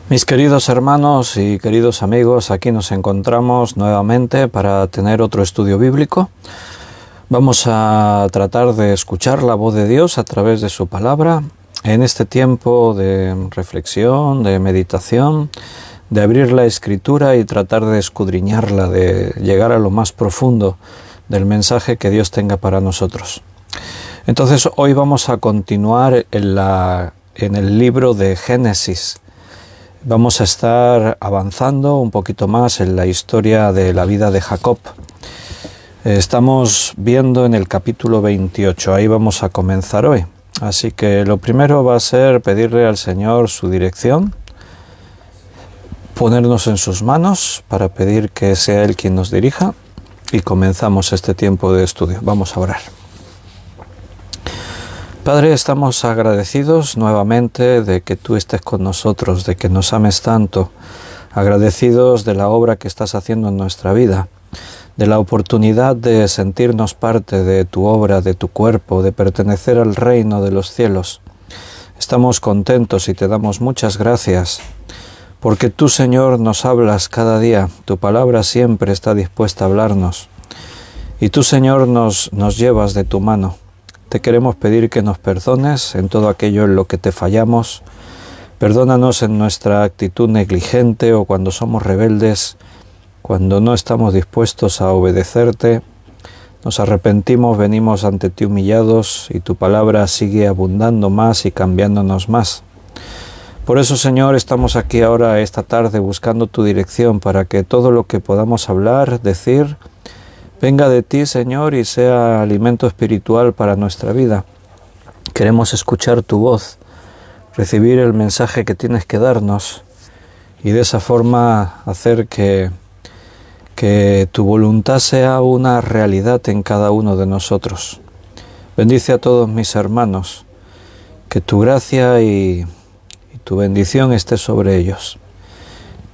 Mis queridos hermanos y queridos amigos, aquí nos encontramos nuevamente para tener otro estudio bíblico. Vamos a tratar de escuchar la voz de Dios a través de su palabra en este tiempo de reflexión, de meditación, de abrir la Escritura y tratar de escudriñarla, de llegar a lo más profundo del mensaje que Dios tenga para nosotros. Entonces hoy vamos a continuar en el libro de Génesis. Vamos a estar avanzando un poquito más en la historia de la vida de Jacob. Estamos viendo en el capítulo 28, ahí vamos a comenzar hoy. Así que lo primero va a ser pedirle al Señor su dirección, ponernos en sus manos para pedir que sea Él quien nos dirija y comenzamos este tiempo de estudio. Vamos a orar. Padre, estamos agradecidos nuevamente de que tú estés con nosotros, de que nos ames tanto, agradecidos de la obra que estás haciendo en nuestra vida, de la oportunidad de sentirnos parte de tu obra, de tu cuerpo, de pertenecer al reino de los cielos. Estamos contentos y te damos muchas gracias, porque tú, Señor, nos hablas cada día, tu palabra siempre está dispuesta a hablarnos, y tú, Señor, nos llevas de tu mano. Te queremos pedir que nos perdones en todo aquello en lo que te fallamos. Perdónanos en nuestra actitud negligente o cuando somos rebeldes, cuando no estamos dispuestos a obedecerte. Nos arrepentimos, venimos ante ti humillados y tu palabra sigue abundando más y cambiándonos más. Por eso, Señor, estamos aquí ahora esta tarde buscando tu dirección para que todo lo que podamos hablar, decir, venga de ti, Señor, y sea alimento espiritual para nuestra vida. Queremos escuchar tu voz, recibir el mensaje que tienes que darnos y de esa forma hacer que tu voluntad sea una realidad en cada uno de nosotros. Bendice a todos mis hermanos, que tu gracia y tu bendición esté sobre ellos.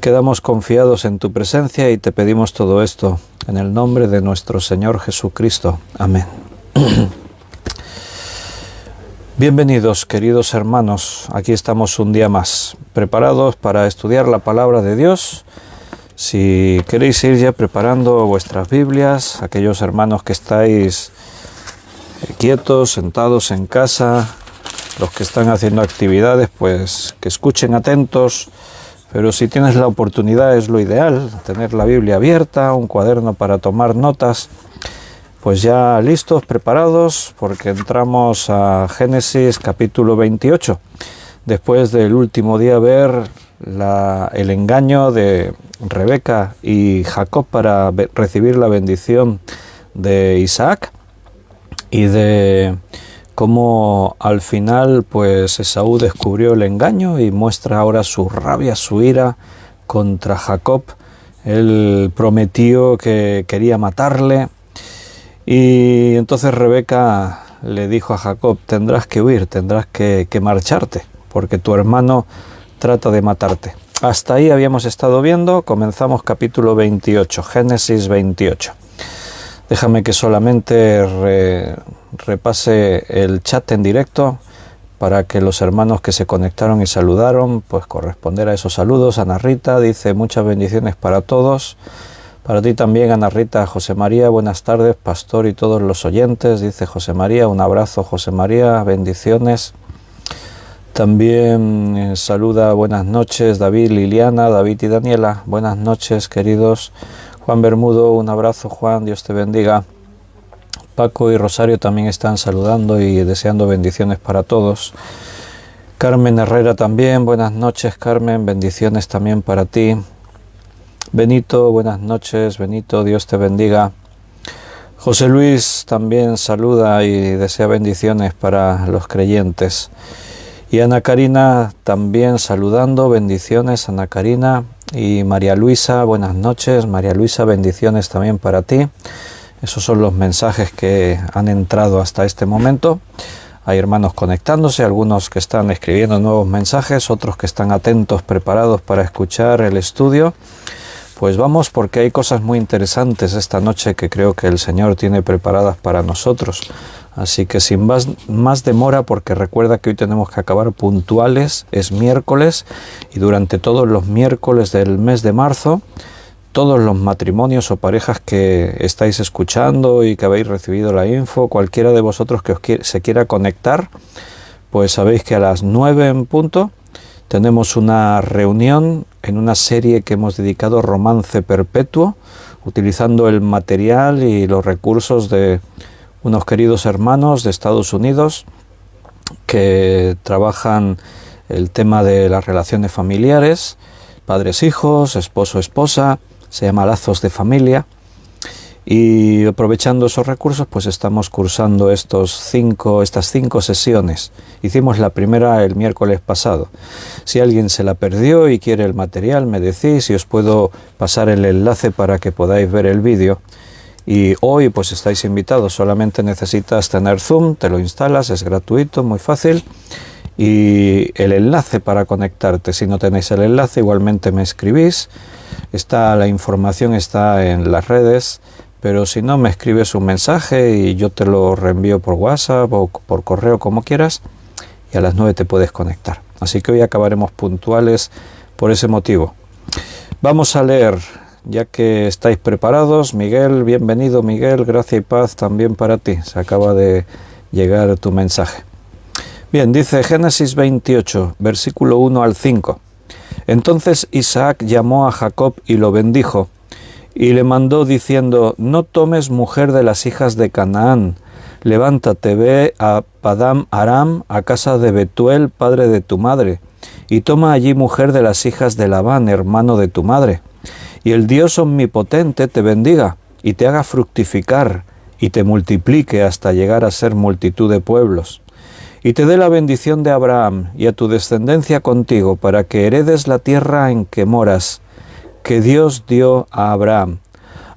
Quedamos confiados en tu presencia y te pedimos todo esto en el nombre de nuestro Señor Jesucristo. Amén. Bienvenidos, queridos hermanos. Aquí estamos un día más, preparados para estudiar la palabra de Dios. Si queréis ir ya preparando vuestras Biblias, aquellos hermanos que estáis quietos, sentados en casa, los que están haciendo actividades, pues que escuchen atentos. Pero si tienes la oportunidad, es lo ideal, tener la Biblia abierta, un cuaderno para tomar notas, pues ya listos, preparados, porque entramos a Génesis capítulo 28, después del último día ver el engaño de Rebeca y Jacob para recibir la bendición de Isaac y de cómo al final pues Esaú descubrió el engaño y muestra ahora su rabia, su ira contra Jacob. Él prometió que quería matarle y entonces Rebeca le dijo a Jacob: tendrás que huir, tendrás que marcharte, porque tu hermano trata de matarte. Hasta ahí habíamos estado viendo, comenzamos capítulo 28, Génesis 28. Déjame que solamente repase el chat en directo para que los hermanos que se conectaron y saludaron, pues corresponder a esos saludos. Ana Rita dice: muchas bendiciones para todos. Para ti también, Ana Rita. José María, buenas tardes, pastor y todos los oyentes, dice José María. Un abrazo, José María, bendiciones. También saluda, buenas noches, David, Liliana, David y Daniela. Buenas noches, queridos. Juan Bermudo, un abrazo, Juan, Dios te bendiga. Paco y Rosario también están saludando y deseando bendiciones para todos. Carmen Herrera también, buenas noches, Carmen, bendiciones también para ti. Benito, buenas noches, Benito, Dios te bendiga. José Luis también saluda y desea bendiciones para los creyentes. Y Ana Karina también saludando, bendiciones, Ana Karina. Y María Luisa, buenas noches, María Luisa, bendiciones también para ti. Esos son los mensajes que han entrado hasta este momento. Hay hermanos conectándose, algunos que están escribiendo nuevos mensajes, otros que están atentos, preparados para escuchar el estudio. Pues vamos, porque hay cosas muy interesantes esta noche que creo que el Señor tiene preparadas para nosotros. Así que sin más demora, porque recuerda que hoy tenemos que acabar puntuales, es miércoles, y durante todos los miércoles del mes de marzo, todos los matrimonios o parejas que estáis escuchando y que habéis recibido la info, cualquiera de vosotros que se quiera conectar, pues sabéis que a las 9 en punto tenemos una reunión en una serie que hemos dedicado Romance Perpetuo, utilizando el material y los recursos de unos queridos hermanos de Estados Unidos que trabajan el tema de las relaciones familiares, padres-hijos, esposo-esposa, se llama Lazos de Familia, y aprovechando esos recursos pues estamos cursando estas 5 sesiones. Hicimos la primera el miércoles pasado. Si alguien se la perdió y quiere el material, me decís y os puedo pasar el enlace para que podáis ver el vídeo. Y hoy pues estáis invitados, solamente necesitas tener Zoom, te lo instalas, es gratuito, muy fácil, y el enlace para conectarte. Si no tenéis el enlace, igualmente me escribís, la información está en las redes, pero si no, me escribes un mensaje y yo te lo reenvío por WhatsApp o por correo, como quieras, y a las 9 te puedes conectar. Así que hoy acabaremos puntuales por ese motivo. Vamos a leer. Ya que estáis preparados, Miguel, bienvenido Miguel, gracia y paz también para ti, se acaba de llegar tu mensaje. Bien, dice Génesis 28, versículo 1 al 5. Entonces Isaac llamó a Jacob y lo bendijo, y le mandó diciendo, no tomes mujer de las hijas de Canaán, levántate, ve a Padam Aram, a casa de Betuel, padre de tu madre, y toma allí mujer de las hijas de Labán, hermano de tu madre. Y el Dios omnipotente te bendiga, y te haga fructificar, y te multiplique hasta llegar a ser multitud de pueblos. Y te dé la bendición de Abraham, y a tu descendencia contigo, para que heredes la tierra en que moras, que Dios dio a Abraham.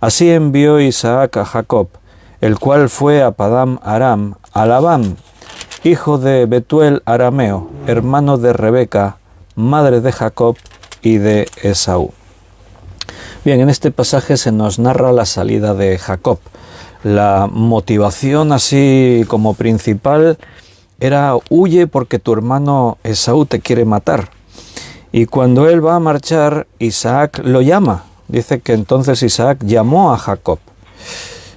Así envió Isaac a Jacob, el cual fue a Padam Aram, a Labán, hijo de Betuel arameo, hermano de Rebeca, madre de Jacob y de Esaú. Bien, en este pasaje se nos narra la salida de Jacob. La motivación así como principal era huye porque tu hermano Esaú te quiere matar. Y cuando él va a marchar, Isaac lo llama. Dice que entonces Isaac llamó a Jacob.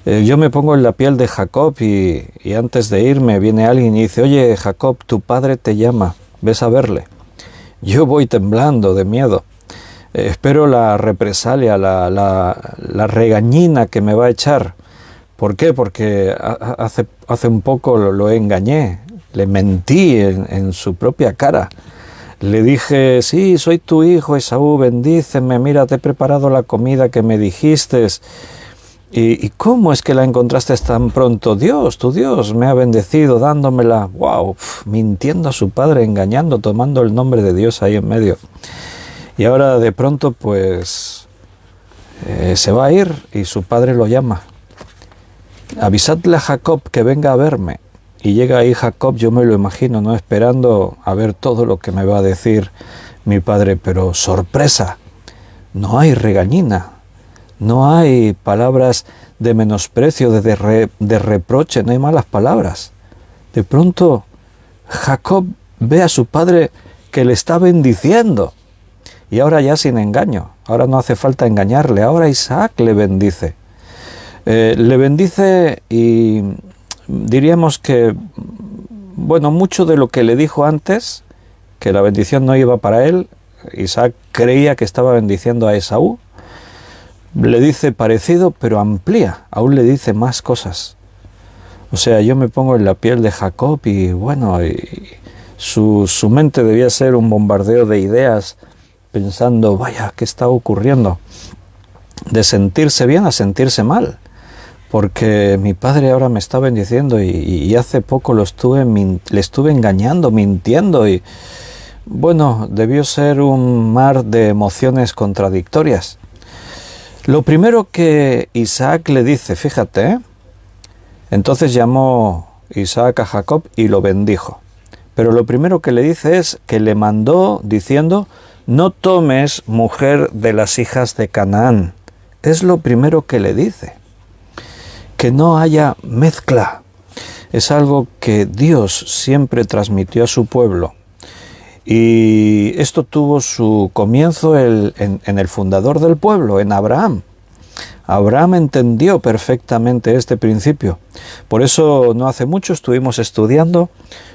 Yo me pongo en la piel de Jacob y antes de irme viene alguien y dice, oye Jacob, tu padre te llama, ves a verle. Yo voy temblando de miedo. Espero la represalia, la regañina que me va a echar. ¿Por qué? Porque hace un poco lo engañé, le mentí en su propia cara. Le dije, sí, soy tu hijo Esaú, bendíceme, mira, te he preparado la comida que me dijiste. ¿Y cómo es que la encontraste tan pronto? Dios, tu Dios, me ha bendecido dándomela. ¡Wow! Mintiendo a su padre, engañando, tomando el nombre de Dios ahí en medio. Y ahora de pronto pues se va a ir y su padre lo llama. Avisadle a Jacob que venga a verme. Y llega ahí Jacob, yo me lo imagino, ¿no? Esperando a ver todo lo que me va a decir mi padre. Pero sorpresa, no hay regañina, no hay palabras de menosprecio, de reproche, no hay malas palabras. De pronto Jacob ve a su padre que le está bendiciendo. Y ahora ya sin engaño, ahora no hace falta engañarle, ahora Isaac le bendice. Le bendice y diríamos que, bueno, mucho de lo que le dijo antes, que la bendición no iba para él, Isaac creía que estaba bendiciendo a Esaú, le dice parecido, pero amplía, aún le dice más cosas. O sea, yo me pongo en la piel de Jacob y bueno, su mente debía ser un bombardeo de ideas, pensando, vaya, ¿qué está ocurriendo? De sentirse bien a sentirse mal, porque mi padre ahora me está bendiciendo y hace poco le estuve engañando, mintiendo y bueno, debió ser un mar de emociones contradictorias. Lo primero que Isaac le dice, fíjate, entonces llamó Isaac a Jacob y lo bendijo. Pero lo primero que le dice es que le mandó diciendo, no tomes mujer de las hijas de Canaán. Es lo primero que le dice. Que no haya mezcla. es algo que Dios siempre transmitió a su pueblo. Y esto tuvo su comienzo en el fundador del pueblo, en Abraham. Abraham entendió perfectamente este principio. Por eso no hace mucho estuvimos estudiando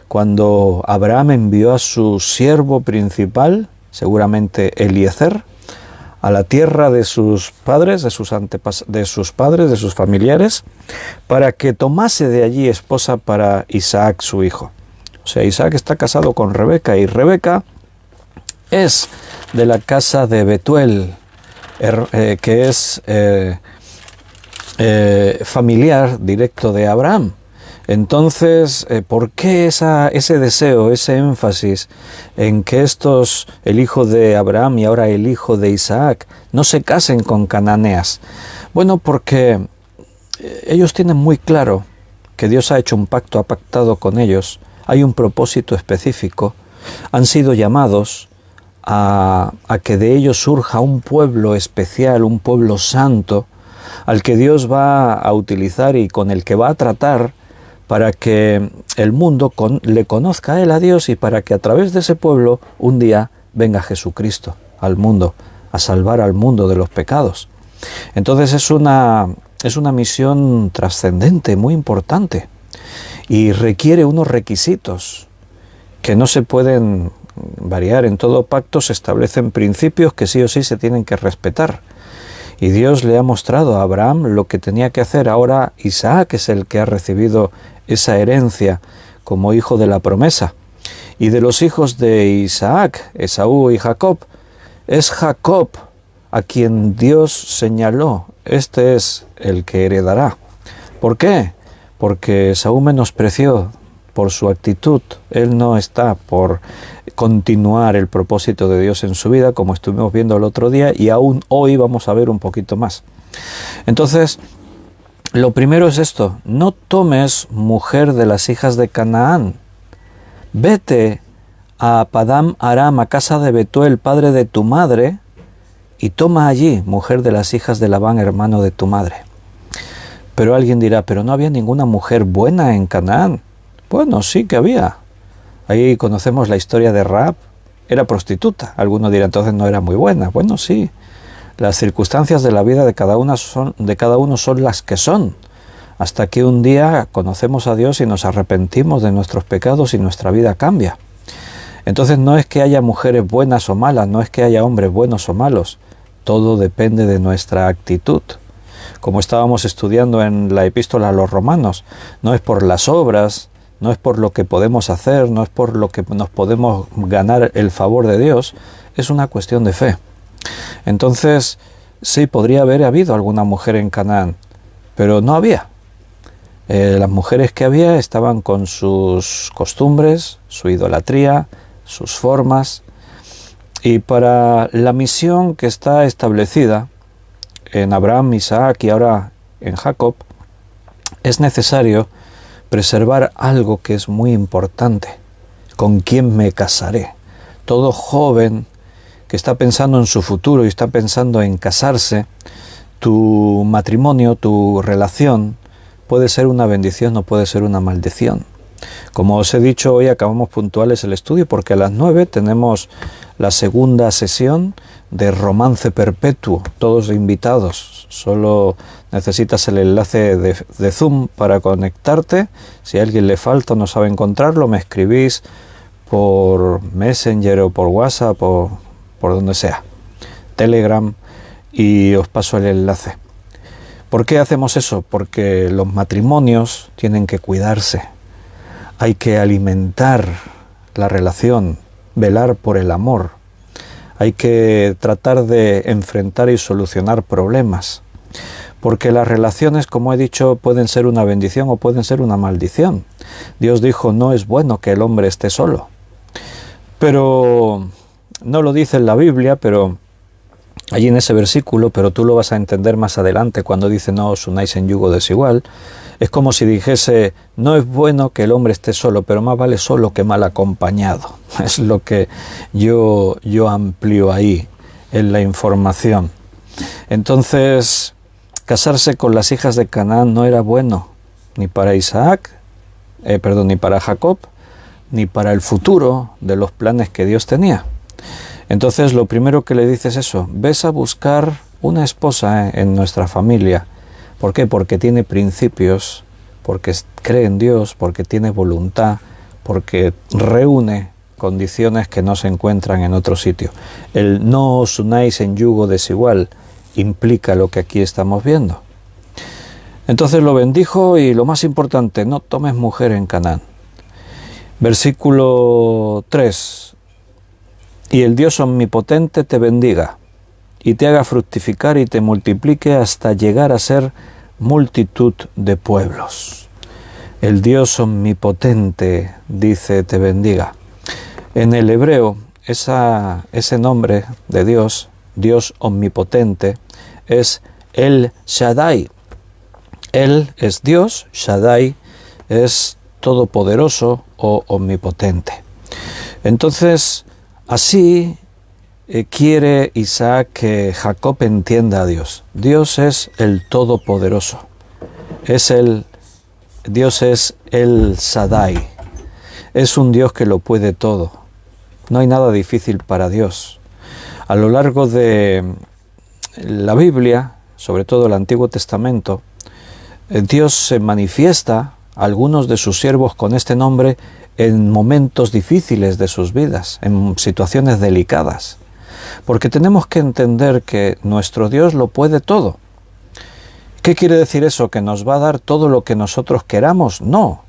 cuando Abraham envió a su siervo principal, seguramente Eliezer, a la tierra de sus padres, de sus familiares, para que tomase de allí esposa para Isaac, su hijo. O sea, Isaac está casado con Rebeca, y Rebeca es de la casa de Betuel, que es familiar directo de Abraham. Entonces, ¿por qué ese deseo, ese énfasis en que el hijo de Abraham y ahora el hijo de Isaac, no se casen con cananeas? Bueno, porque ellos tienen muy claro que Dios ha hecho un pacto, ha pactado con ellos, hay un propósito específico, han sido llamados a que de ellos surja un pueblo especial, un pueblo santo, al que Dios va a utilizar y con el que va a tratar para que el mundo le conozca a él, a Dios, y para que a través de ese pueblo un día venga Jesucristo al mundo, a salvar al mundo de los pecados. Entonces es una misión trascendente, muy importante, y requiere unos requisitos que no se pueden variar. En todo pacto se establecen principios que sí o sí se tienen que respetar. Y Dios le ha mostrado a Abraham lo que tenía que hacer. Ahora Isaac es el que ha recibido esa herencia como hijo de la promesa. Y de los hijos de Isaac, Esaú y Jacob, es Jacob a quien Dios señaló: este es el que heredará. ¿Por qué? Porque Esaú menospreció por su actitud. Él no está por continuar el propósito de Dios en su vida, como estuvimos viendo el otro día, y aún hoy vamos a ver un poquito más. Entonces, lo primero es esto: no tomes mujer de las hijas de Canaán. Vete a Padán Aram, a casa de Betuel, padre de tu madre, y toma allí mujer de las hijas de Labán, hermano de tu madre. Pero alguien dirá: pero no había ninguna mujer buena en Canaán. Bueno, sí que había. Ahí conocemos la historia de Rahab. Era prostituta. Algunos dirán: entonces no era muy buena. Bueno, sí. Las circunstancias de la vida de cada uno son las que son. Hasta que un día conocemos a Dios y nos arrepentimos de nuestros pecados y nuestra vida cambia. Entonces no es que haya mujeres buenas o malas, no es que haya hombres buenos o malos. Todo depende de nuestra actitud. Como estábamos estudiando en la epístola a los romanos, no es por las obras, no es por lo que podemos hacer, no es por lo que nos podemos ganar el favor de Dios, es una cuestión de fe. Entonces, sí, podría haber habido alguna mujer en Canaán, pero no había. Las mujeres que había estaban con sus costumbres, su idolatría, sus formas, y para la misión que está establecida en Abraham, Isaac y ahora en Jacob, es necesario preservar algo que es muy importante: ¿con quién me casaré? Todo joven que está pensando en su futuro y está pensando en casarse, tu matrimonio, tu relación, puede ser una bendición o puede ser una maldición. Como os he dicho, hoy acabamos puntuales el estudio porque a las 9 tenemos la segunda sesión de Romance Perpetuo, todos invitados. Solo necesitas el enlace de Zoom para conectarte. Si a alguien le falta o no sabe encontrarlo, me escribís por Messenger o por WhatsApp o por donde sea, Telegram, y os paso el enlace. ¿Por qué hacemos eso? Porque los matrimonios tienen que cuidarse. Hay que alimentar la relación, velar por el amor. Hay que tratar de enfrentar y solucionar problemas. Porque las relaciones, como he dicho, pueden ser una bendición o pueden ser una maldición. Dios dijo: no es bueno que el hombre esté solo. Pero no lo dice en la Biblia, pero allí en ese versículo, pero tú lo vas a entender más adelante cuando dice: no os unáis en yugo desigual. Es como si dijese: no es bueno que el hombre esté solo, pero más vale solo que mal acompañado. Es lo que yo amplío ahí en la información. Entonces, casarse con las hijas de Canaán no era bueno, ni para Isaac ni para Jacob, ni para el futuro de los planes que Dios tenía. Entonces lo primero que le dice es eso: ves a buscar una esposa en nuestra familia. ¿Por qué? Porque tiene principios, porque cree en Dios, porque tiene voluntad, porque reúne condiciones que no se encuentran en otro sitio. El no os unáis en yugo desigual implica lo que aquí estamos viendo. Entonces lo bendijo y lo más importante: no tomes mujer en Canaán. Versículo 3: y el Dios omnipotente te bendiga y te haga fructificar y te multiplique hasta llegar a ser multitud de pueblos. El Dios omnipotente, dice, te bendiga. En el hebreo, ese nombre de Dios, Dios omnipotente, es El Shaddai. Él es Dios, Shaddai es todopoderoso o omnipotente. Entonces, así quiere Isaac que Jacob entienda a Dios. Dios es el todopoderoso. Dios es el Shaddai. Es un Dios que lo puede todo. No hay nada difícil para Dios. A lo largo de la Biblia, sobre todo el Antiguo Testamento, Dios se manifiesta a algunos de sus siervos con este nombre en momentos difíciles de sus vidas, en situaciones delicadas. Porque tenemos que entender que nuestro Dios lo puede todo. ¿Qué quiere decir eso? ¿Que nos va a dar todo lo que nosotros queramos? No.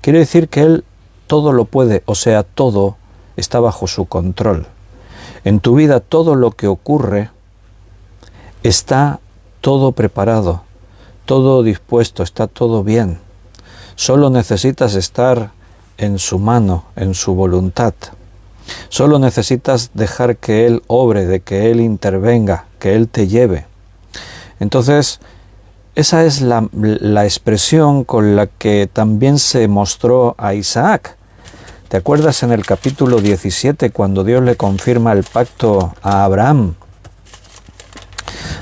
Quiere decir que Él todo lo puede, o sea, todo está bajo su control. En tu vida todo lo que ocurre está todo preparado, todo dispuesto, está todo bien. Solo necesitas estar en su mano, en su voluntad. Solo necesitas dejar que Él obre, de que Él intervenga, que Él te lleve. Entonces, esa es la expresión con la que también se mostró a Isaac. ¿Te acuerdas en el capítulo 17 cuando Dios le confirma el pacto a Abraham?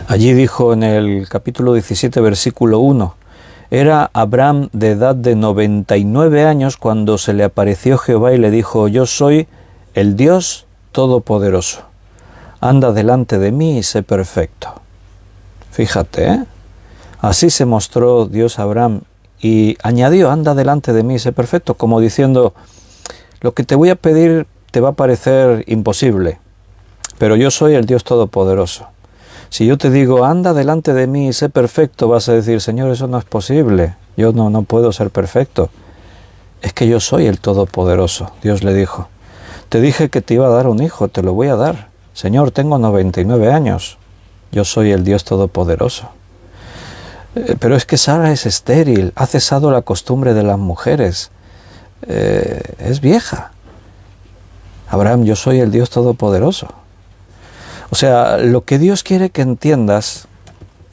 Allí dijo en el capítulo 17, versículo 1, era Abraham de edad de 99 años cuando se le apareció Jehová y le dijo: yo soy el Dios Todopoderoso. Anda delante de mí y sé perfecto. Fíjate, ¿eh? Así se mostró Dios a Abraham y añadió: anda delante de mí y sé perfecto, como diciendo: lo que te voy a pedir te va a parecer imposible, pero yo soy el Dios Todopoderoso. Si yo te digo, anda delante de mí y sé perfecto, vas a decir: Señor, eso no es posible, yo no puedo ser perfecto. Es que yo soy el Todopoderoso. Dios le dijo: te dije que te iba a dar un hijo, te lo voy a dar. Señor, tengo 99 años, yo soy el Dios Todopoderoso. Pero es que Sara es estéril, ha cesado la costumbre de las mujeres, es vieja. Abraham, yo soy el Dios Todopoderoso. O sea, lo que Dios quiere que entiendas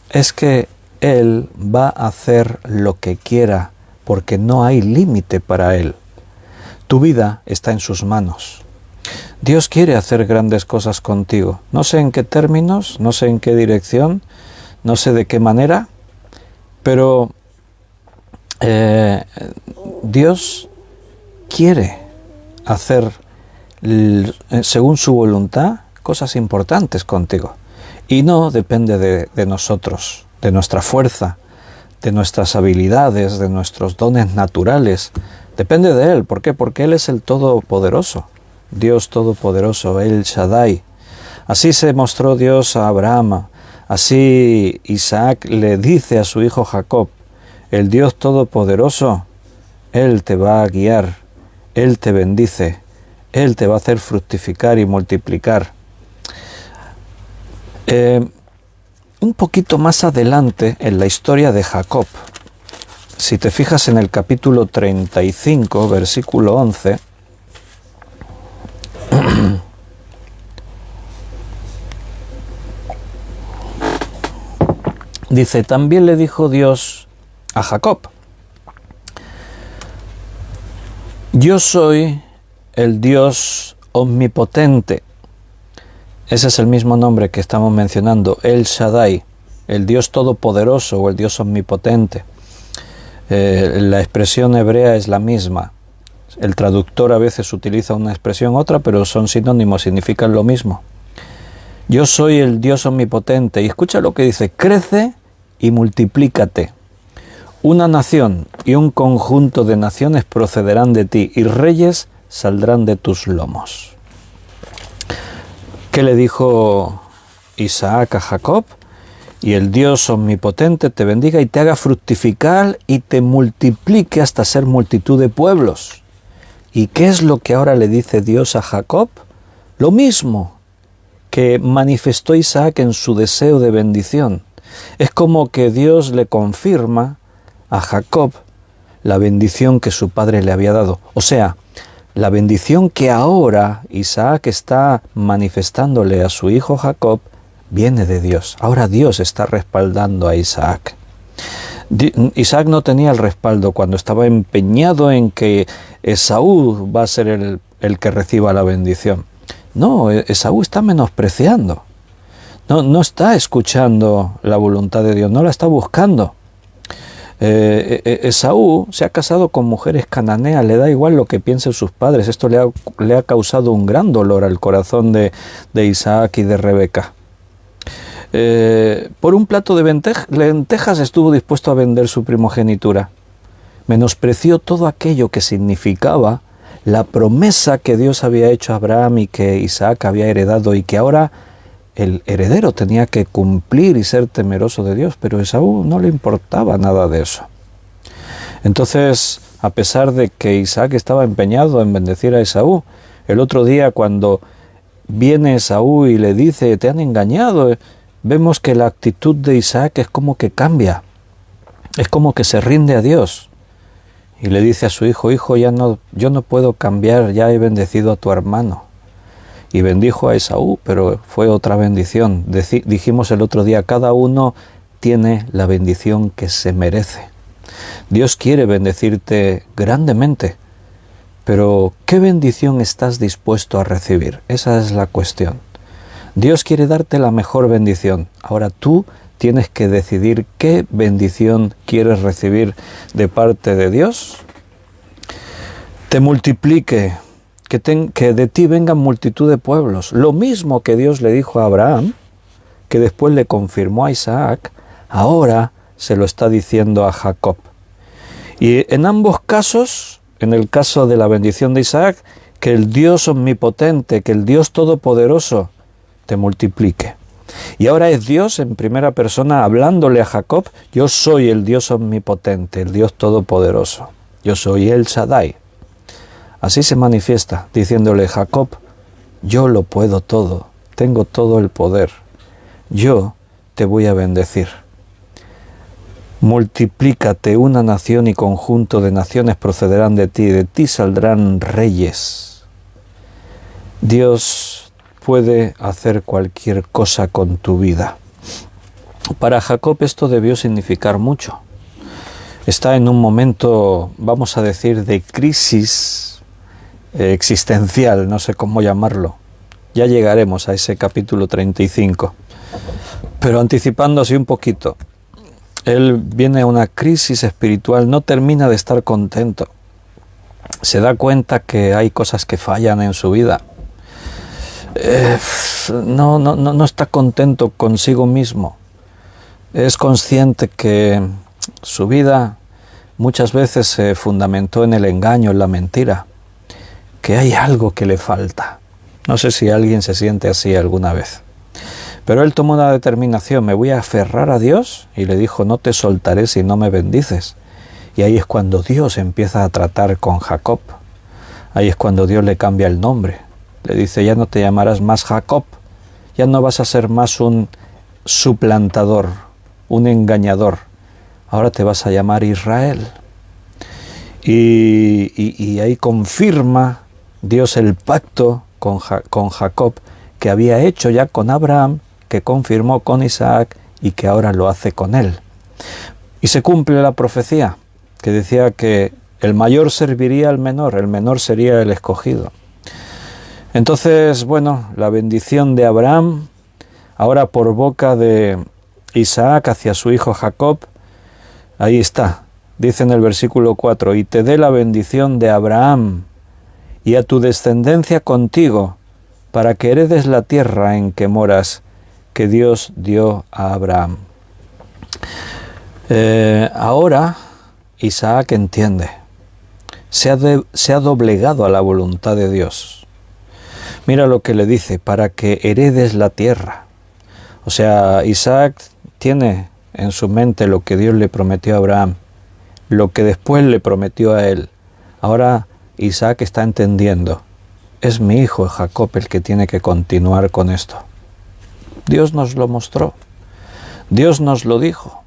es que Él va a hacer lo que quiera, porque no hay límite para Él. Tu vida está en sus manos. Dios quiere hacer grandes cosas contigo. No sé en qué términos, no sé en qué dirección, no sé de qué manera, pero Dios quiere hacer, según su voluntad, cosas importantes contigo. Y no depende de nosotros, de nuestra fuerza, de nuestras habilidades, de nuestros dones naturales. Depende de Él. ¿Por qué? Porque Él es el Todopoderoso, Dios Todopoderoso, el Shaddai. Así se mostró Dios a Abraham. Así Isaac le dice a su hijo Jacob: el Dios Todopoderoso, Él te va a guiar, Él te bendice, Él te va a hacer fructificar y multiplicar. Un poquito más adelante en la historia de Jacob, si te fijas en el capítulo 35, versículo 11, dice: también le dijo Dios a Jacob: yo soy el Dios omnipotente. Ese es el mismo nombre que estamos mencionando, el Shaddai, el Dios Todopoderoso o el Dios Omnipotente. La expresión hebrea es la misma. El traductor a veces utiliza una expresión otra, pero son sinónimos, significan lo mismo. Yo soy el Dios omnipotente. Y escucha lo que dice: crece y multiplícate. Una nación y un conjunto de naciones procederán de ti, y reyes saldrán de tus lomos. ¿Qué le dijo Isaac a Jacob? Y el Dios omnipotente te bendiga y te haga fructificar y te multiplique hasta ser multitud de pueblos. ¿Y qué es lo que ahora le dice Dios a Jacob? Lo mismo que manifestó Isaac en su deseo de bendición. Es como que Dios le confirma a Jacob la bendición que su padre le había dado. O sea, la bendición que ahora Isaac está manifestándole a su hijo Jacob viene de Dios. Ahora Dios está respaldando a Isaac. Isaac no tenía el respaldo cuando estaba empeñado en que Esaú va a ser el que reciba la bendición. No, Esaú está menospreciando. No está escuchando la voluntad de Dios, no la está buscando. Esaú se ha casado con mujeres cananeas, le da igual lo que piensen sus padres. Esto le ha causado un gran dolor al corazón de Isaac y de Rebeca. Por un plato de lentejas estuvo dispuesto a vender su primogenitura. Menospreció todo aquello que significaba la promesa que Dios había hecho a Abraham y que Isaac había heredado, y que ahora el heredero tenía que cumplir y ser temeroso de Dios, pero a Esaú no le importaba nada de eso. Entonces, a pesar de que Isaac estaba empeñado en bendecir a Esaú, el otro día cuando viene Esaú y le dice: te han engañado, vemos que la actitud de Isaac es como que cambia, es como que se rinde a Dios. Y le dice a su hijo: hijo, yo no puedo cambiar, ya he bendecido a tu hermano. Y bendijo a Esaú, pero fue otra bendición. Dijimos el otro día, cada uno tiene la bendición que se merece. Dios quiere bendecirte grandemente, pero ¿qué bendición estás dispuesto a recibir? Esa es la cuestión. Dios quiere darte la mejor bendición. Ahora tú tienes que decidir qué bendición quieres recibir de parte de Dios. Te multiplique, que de ti vengan multitud de pueblos. Lo mismo que Dios le dijo a Abraham, que después le confirmó a Isaac, ahora se lo está diciendo a Jacob. Y en ambos casos, en el caso de la bendición de Isaac, que el Dios omnipotente, que el Dios todopoderoso te multiplique. Y ahora es Dios en primera persona hablándole a Jacob: yo soy el Dios omnipotente, el Dios todopoderoso. Yo soy el Shaddai. Así se manifiesta, diciéndole: Jacob, yo lo puedo todo, tengo todo el poder. Yo te voy a bendecir. Multiplícate, una nación y conjunto de naciones procederán de ti saldrán reyes. Dios puede hacer cualquier cosa con tu vida. Para Jacob esto debió significar mucho. Está en un momento, vamos a decir, de crisis existencial, no sé cómo llamarlo. Ya llegaremos a ese capítulo 35. Pero anticipando así un poquito, él viene a una crisis espiritual, no termina de estar contento. Se da cuenta que hay cosas que fallan en su vida. No está contento consigo mismo. Es consciente que su vida muchas veces se fundamentó en el engaño, en la mentira, que hay algo que le falta. No sé si alguien se siente así alguna vez. Pero él tomó una determinación: me voy a aferrar a Dios, y le dijo: no te soltaré si no me bendices. Y ahí es cuando Dios empieza a tratar con Jacob. Ahí es cuando Dios le cambia el nombre. Le dice: ya no te llamarás más Jacob, ya no vas a ser más un suplantador, un engañador. Ahora te vas a llamar Israel. Y ahí confirma Dios el pacto con Jacob que había hecho ya con Abraham, que confirmó con Isaac y que ahora lo hace con él. Y se cumple la profecía que decía que el mayor serviría al menor, el menor sería el escogido. Entonces, bueno, la bendición de Abraham, ahora por boca de Isaac hacia su hijo Jacob, ahí está. dice en el versículo 4, y te dé la bendición de Abraham y a tu descendencia contigo, para que heredes la tierra en que moras, que Dios dio a Abraham. Ahora Isaac entiende, se ha doblegado a la voluntad de Dios. Mira lo que le dice, para que heredes la tierra. O sea, Isaac tiene en su mente lo que Dios le prometió a Abraham, lo que después le prometió a él. Ahora Isaac está entendiendo, es mi hijo Jacob el que tiene que continuar con esto. Dios nos lo mostró, Dios nos lo dijo.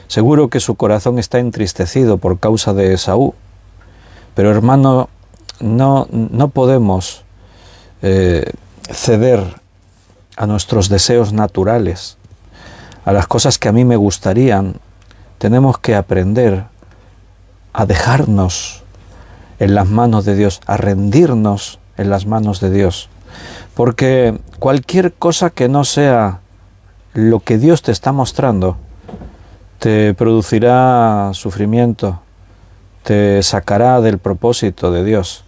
Seguro que su corazón está entristecido por causa de Esaú, pero hermano, no podemos ceder a nuestros deseos naturales, a las cosas que a mí me gustarían. Tenemos que aprender a dejarnos en las manos de Dios, a rendirnos en las manos de Dios. Porque cualquier cosa que no sea lo que Dios te está mostrando, te producirá sufrimiento, te sacará del propósito de Dios.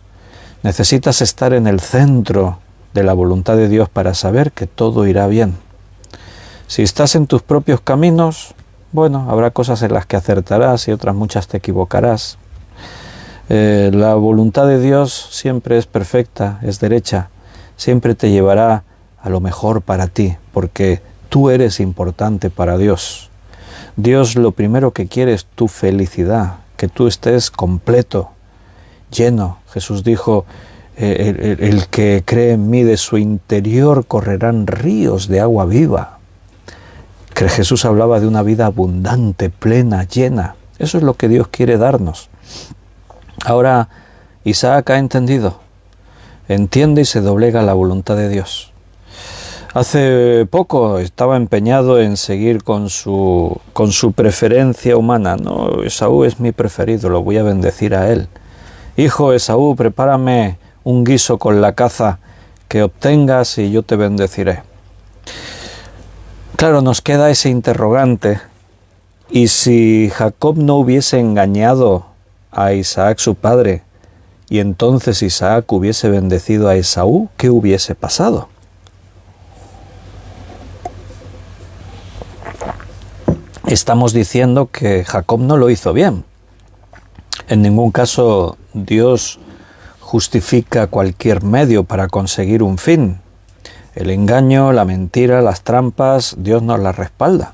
Necesitas estar en el centro de la voluntad de Dios para saber que todo irá bien. Si estás en tus propios caminos, bueno, habrá cosas en las que acertarás y otras muchas te equivocarás. La voluntad de Dios siempre es perfecta, es derecha, siempre te llevará a lo mejor para ti, porque tú eres importante para Dios. Dios lo primero que quiere es tu felicidad, que tú estés completo, lleno. Jesús dijo, el que cree en mí, de su interior correrán ríos de agua viva. Que Jesús hablaba de una vida abundante, plena, llena. Eso es lo que Dios quiere darnos. Ahora Isaac ha entendido, entiende y se doblega a la voluntad de Dios. Hace poco estaba empeñado en seguir con su preferencia humana. No, Esaú es mi preferido, lo voy a bendecir a él. Hijo Esaú, prepárame un guiso con la caza que obtengas y yo te bendeciré. Claro, nos queda ese interrogante. ¿Y si Jacob no hubiese engañado a Isaac su padre, y entonces Isaac hubiese bendecido a Esaú, qué hubiese pasado? Estamos diciendo que Jacob no lo hizo bien. En ningún caso Dios justifica cualquier medio para conseguir un fin. El engaño, la mentira, las trampas, Dios nos las respalda.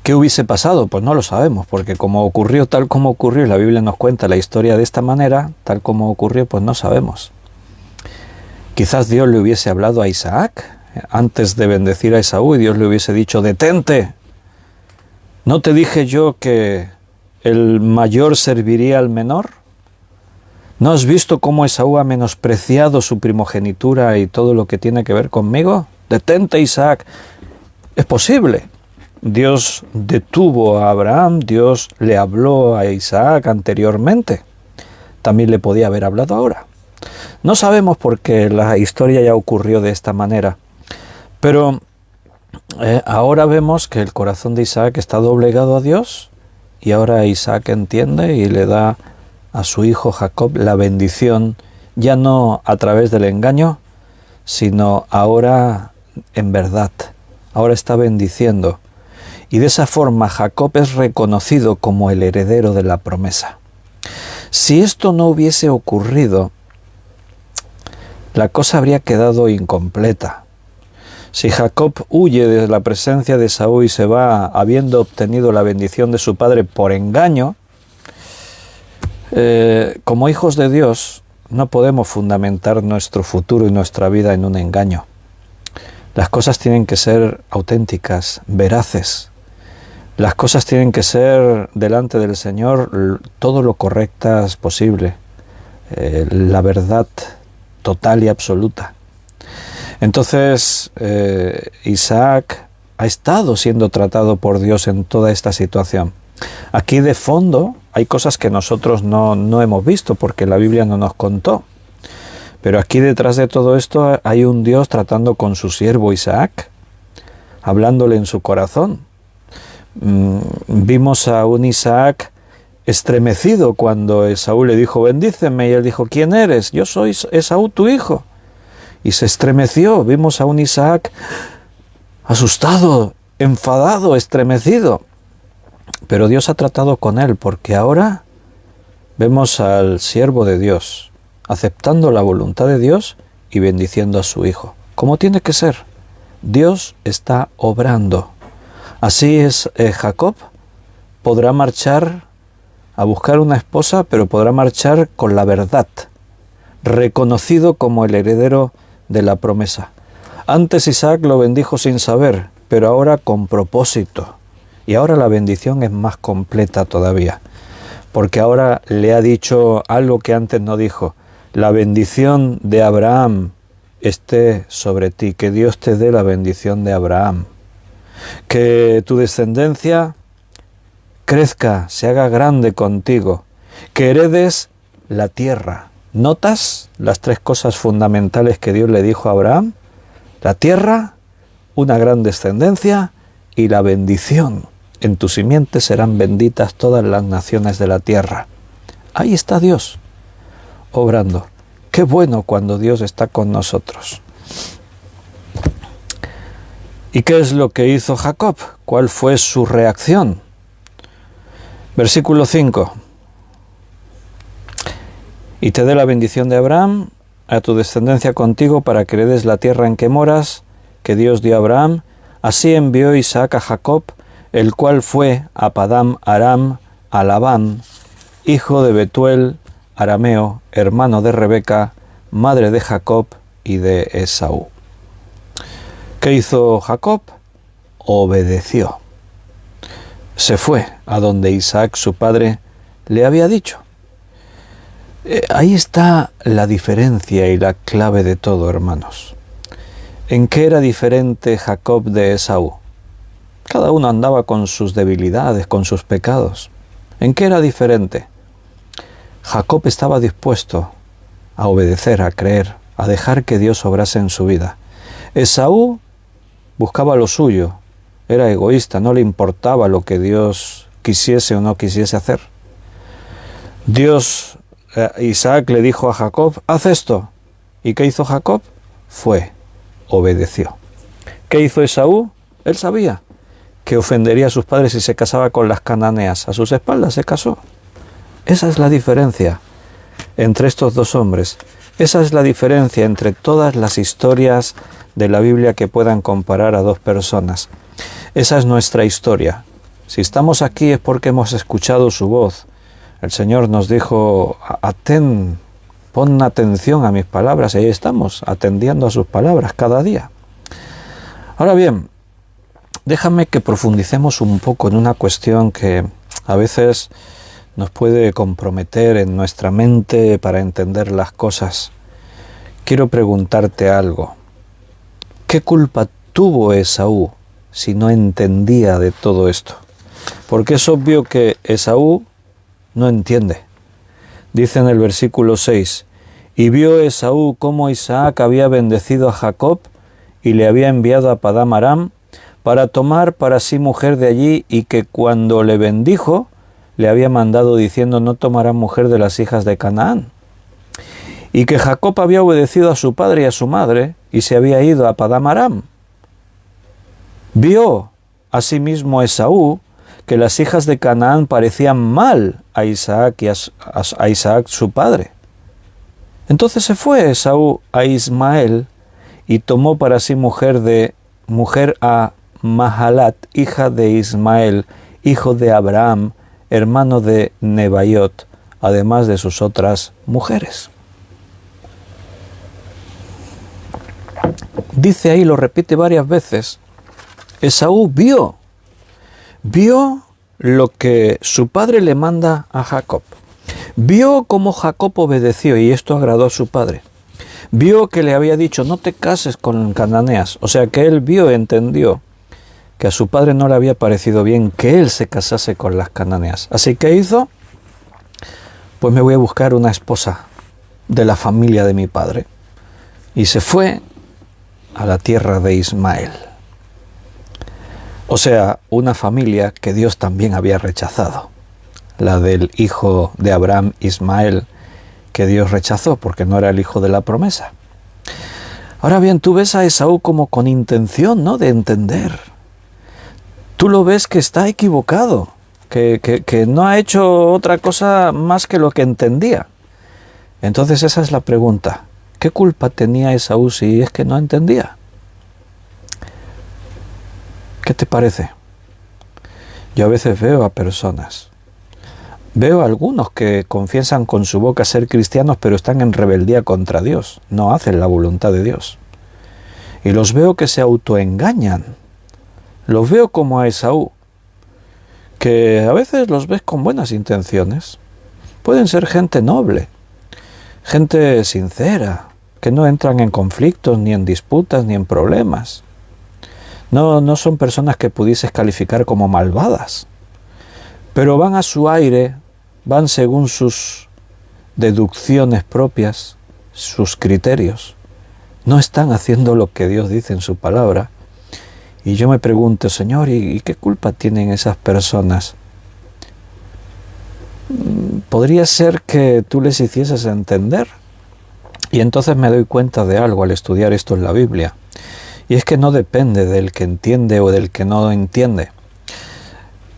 ¿Qué hubiese pasado? Pues no lo sabemos, porque como ocurrió tal como ocurrió, y la Biblia nos cuenta la historia de esta manera, tal como ocurrió, pues no sabemos. Quizás Dios le hubiese hablado a Isaac antes de bendecir a Esaú y Dios le hubiese dicho, detente, ¿no te dije yo que el mayor serviría al menor? ¿No has visto cómo Esaú ha menospreciado su primogenitura y todo lo que tiene que ver conmigo? Detente, Isaac. Es posible. Dios detuvo a Abraham, Dios le habló a Isaac anteriormente. También le podía haber hablado ahora. No sabemos por qué la historia ya ocurrió de esta manera. Pero ahora vemos que el corazón de Isaac está doblegado a Dios y ahora Isaac entiende y le da a su hijo Jacob la bendición, ya no a través del engaño, sino ahora en verdad. Ahora está bendiciendo. Y de esa forma Jacob es reconocido como el heredero de la promesa. Si esto no hubiese ocurrido, la cosa habría quedado incompleta. Si Jacob huye de la presencia de Esaú y se va habiendo obtenido la bendición de su padre por engaño, como hijos de Dios no podemos fundamentar nuestro futuro y nuestra vida en un engaño. Las cosas tienen que ser auténticas, veraces. Las cosas tienen que ser delante del Señor todo lo correctas posible, la verdad total y absoluta. Entonces, Isaac ha estado siendo tratado por Dios en toda esta situación. Aquí de fondo hay cosas que nosotros no hemos visto porque la Biblia no nos contó. Pero aquí detrás de todo esto hay un Dios tratando con su siervo Isaac, hablándole en su corazón. Vimos a un Isaac estremecido cuando Esaú le dijo, bendíceme, y él dijo, ¿quién eres? Yo soy Esaú, tu hijo. Y se estremeció. Vimos a un Isaac asustado, enfadado, estremecido. Pero Dios ha tratado con él, porque ahora vemos al siervo de Dios aceptando la voluntad de Dios y bendiciendo a su hijo. Como tiene que ser. Dios está obrando. Así es, Jacob podrá marchar a buscar una esposa, pero podrá marchar con la verdad, reconocido como el heredero de la promesa. Antes Isaac lo bendijo sin saber, pero ahora con propósito. Y ahora la bendición es más completa todavía, porque ahora le ha dicho algo que antes no dijo. La bendición de Abraham esté sobre ti, que Dios te dé la bendición de Abraham. Que tu descendencia crezca, se haga grande contigo, que heredes la tierra. ¿Notas las tres cosas fundamentales que Dios le dijo a Abraham? La tierra, una gran descendencia y la bendición. En tu simiente serán benditas todas las naciones de la tierra. Ahí está Dios, obrando. Qué bueno cuando Dios está con nosotros. ¿Y qué es lo que hizo Jacob? ¿Cuál fue su reacción? Versículo 5. Y te dé la bendición de Abraham, a tu descendencia contigo, para que heredes la tierra en que moras, que Dios dio a Abraham. Así envió Isaac a Jacob, el cual fue a Padán Aram, a Labán, hijo de Betuel, arameo, hermano de Rebeca, madre de Jacob y de Esaú. ¿Qué hizo Jacob? Obedeció. Se fue a donde Isaac, su padre, le había dicho. Ahí está la diferencia y la clave de todo, hermanos. ¿En qué era diferente Jacob de Esaú? Cada uno andaba con sus debilidades, con sus pecados. ¿En qué era diferente? Jacob estaba dispuesto a obedecer, a creer, a dejar que Dios obrase en su vida. Esaú buscaba lo suyo, era egoísta, no le importaba lo que Dios quisiese o no quisiese hacer. Isaac le dijo a Jacob, haz esto. ¿Y qué hizo Jacob? Obedeció. ¿Qué hizo Esaú? Él sabía que ofendería a sus padres si se casaba con las cananeas. A sus espaldas se casó. Esa es la diferencia entre estos dos hombres. Esa es la diferencia entre todas las historias de la Biblia que puedan comparar a dos personas. Esa es nuestra historia. Si estamos aquí es porque hemos escuchado su voz. El Señor nos dijo, pon atención a mis palabras, y ahí estamos, atendiendo a sus palabras cada día. Ahora bien, déjame que profundicemos un poco en una cuestión que a veces nos puede comprometer en nuestra mente para entender las cosas. Quiero preguntarte algo. ¿Qué culpa tuvo Esaú si no entendía de todo esto? Porque es obvio que Esaú no entiende. Dice en el versículo 6, y vio Esaú cómo Isaac había bendecido a Jacob y le había enviado a Padán Aram para tomar para sí mujer de allí, y que cuando le bendijo le había mandado diciendo, no tomarás mujer de las hijas de Canaán. Y que Jacob había obedecido a su padre y a su madre y se había ido a Padán Aram. Vio asimismo Esaú que las hijas de Canaán parecían mal a Isaac y a Isaac su padre. Entonces se fue Esaú a Ismael y tomó para sí mujer a Mahalat, hija de Ismael, hijo de Abraham, hermano de Nebaiot, además de sus otras mujeres. Dice ahí, lo repite varias veces, Esaú vio lo que su padre le manda a Jacob. Vio cómo Jacob obedeció y esto agradó a su padre. Vio que le había dicho, no te cases con cananeas. O sea que él entendió que a su padre no le había parecido bien que él se casase con las cananeas. Así que hizo, pues me voy a buscar una esposa de la familia de mi padre. Y se fue a la tierra de Ismael. O sea, una familia que Dios también había rechazado. la del hijo de Abraham, Ismael, que Dios rechazó porque no era el hijo de la promesa. Ahora bien, tú ves a Esaú como con intención, ¿no?, de entender. Tú lo ves que está equivocado, que no ha hecho otra cosa más que lo que entendía. Entonces esa es la pregunta. ¿Qué culpa tenía Esaú si es que no entendía? ¿Qué te parece? Yo a veces veo a personas, veo a algunos que confiesan con su boca ser cristianos, pero están en rebeldía contra Dios, no hacen la voluntad de Dios. Y los veo que se autoengañan. Los veo como a Esaú, que a veces los ves con buenas intenciones. Pueden ser gente noble, gente sincera, que no entran en conflictos, ni en disputas, ni en problemas. No son personas que pudieses calificar como malvadas, pero van a su aire, van según sus deducciones propias, sus criterios. No están haciendo lo que Dios dice en su palabra. Y yo me pregunto, Señor, ¿y qué culpa tienen esas personas? Podría ser que tú les hicieses entender. Y entonces me doy cuenta de algo al estudiar esto en la Biblia. Y es que no depende del que entiende o del que no entiende.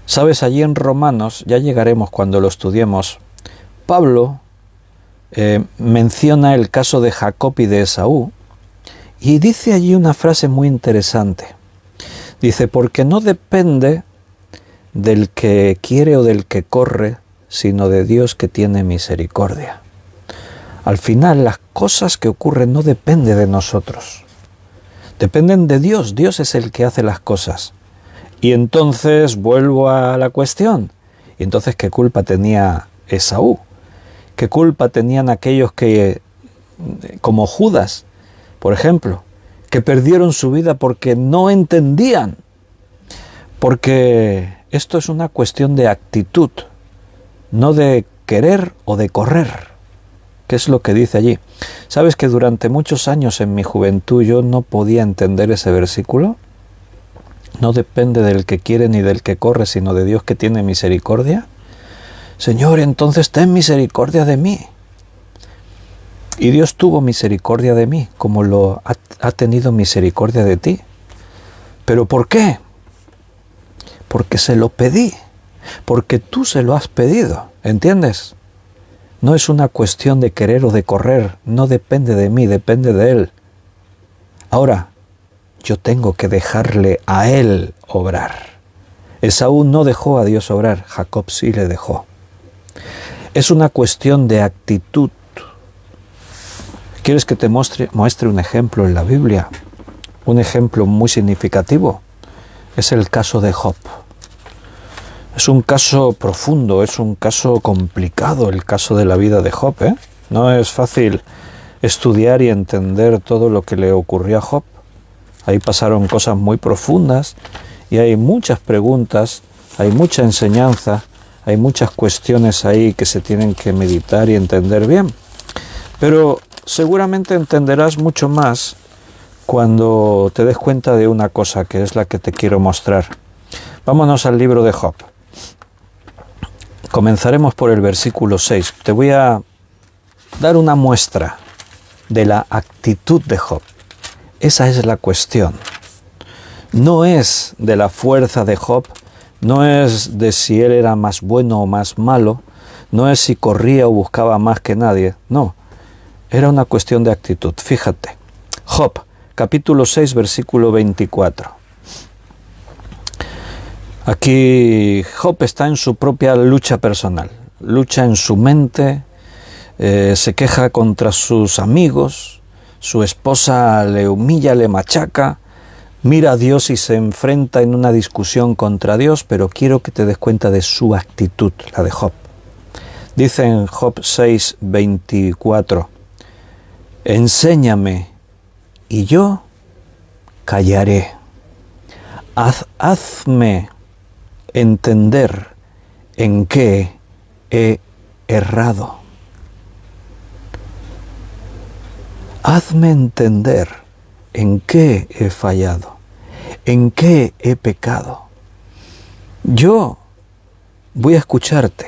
Sabes, allí en Romanos, ya llegaremos cuando lo estudiemos, Pablo menciona el caso de Jacob y de Esaú, y dice allí una frase muy interesante. Dice, porque no depende del que quiere o del que corre, sino de Dios que tiene misericordia. Al final, las cosas que ocurren no dependen de nosotros. Dependen de Dios. Dios es el que hace las cosas. Y entonces vuelvo a la cuestión. ¿Y entonces qué culpa tenía Esaú? ¿Qué culpa tenían aquellos que, como Judas, por ejemplo, que perdieron su vida porque no entendían? Porque esto es una cuestión de actitud, no de querer o de correr. ¿Qué es lo que dice allí? ¿Sabes que durante muchos años en mi juventud yo no podía entender ese versículo? No depende del que quiere ni del que corre, sino de Dios que tiene misericordia. Señor, entonces ten misericordia de mí. Y Dios tuvo misericordia de mí, como lo ha tenido misericordia de ti. ¿Pero por qué? Porque se lo pedí, porque tú se lo has pedido, ¿entiendes? No es una cuestión de querer o de correr, no depende de mí, depende de Él. Ahora, yo tengo que dejarle a Él obrar. Esaú no dejó a Dios obrar, Jacob sí le dejó. Es una cuestión de actitud. ¿Quieres que te muestre un ejemplo en la Biblia? Un ejemplo muy significativo. Es el caso de Job. Es un caso profundo, es un caso complicado el caso de la vida de Job, ¿eh? No es fácil estudiar y entender todo lo que le ocurrió a Job. Ahí pasaron cosas muy profundas y hay muchas preguntas, hay mucha enseñanza, hay muchas cuestiones ahí que se tienen que meditar y entender bien. Pero seguramente entenderás mucho más cuando te des cuenta de una cosa que es la que te quiero mostrar. Vámonos al libro de Job. Comenzaremos por el versículo 6. Te voy a dar una muestra de la actitud de Job. Esa es la cuestión. No es de la fuerza de Job, no es de si él era más bueno o más malo, no es si corría o buscaba más que nadie, no. Era una cuestión de actitud. Fíjate. Job, capítulo 6, versículo 24. Aquí Job está en su propia lucha personal, lucha en su mente, se queja contra sus amigos, su esposa le humilla, le machaca, mira a Dios y se enfrenta en una discusión contra Dios, pero quiero que te des cuenta de su actitud, la de Job. Dice en Job 6, 24, enséñame y yo callaré, hazme entender en qué he errado. Hazme entender en qué he fallado, en qué he pecado. Yo voy a escucharte,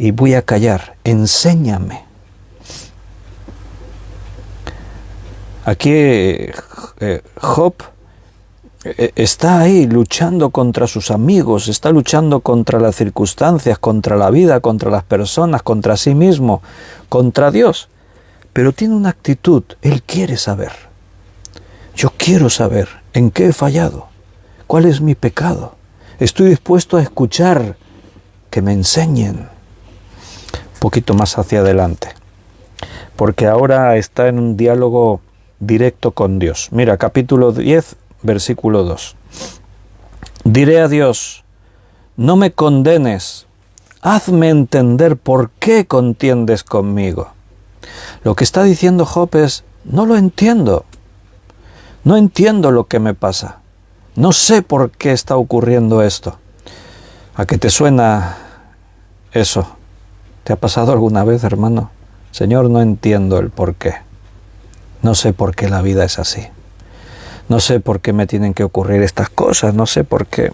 y voy a callar. Enséñame. Aquí Job está ahí luchando contra sus amigos, está luchando contra las circunstancias, contra la vida, contra las personas, contra sí mismo, contra Dios. Pero tiene una actitud, él quiere saber. Yo quiero saber en qué he fallado, cuál es mi pecado. Estoy dispuesto a escuchar, que me enseñen. Un poquito más hacia adelante, porque ahora está en un diálogo directo con Dios. Mira, capítulo 10, versículo 2. Diré a Dios, no me condenes, hazme entender por qué contiendes conmigo. Lo que está diciendo Job es, no lo entiendo, no entiendo lo que me pasa, no sé por qué está ocurriendo esto. ¿A qué te suena eso? ¿Te ha pasado alguna vez, hermano? Señor, no entiendo el por qué. No sé por qué la vida es así. No sé por qué me tienen que ocurrir estas cosas. No sé por qué.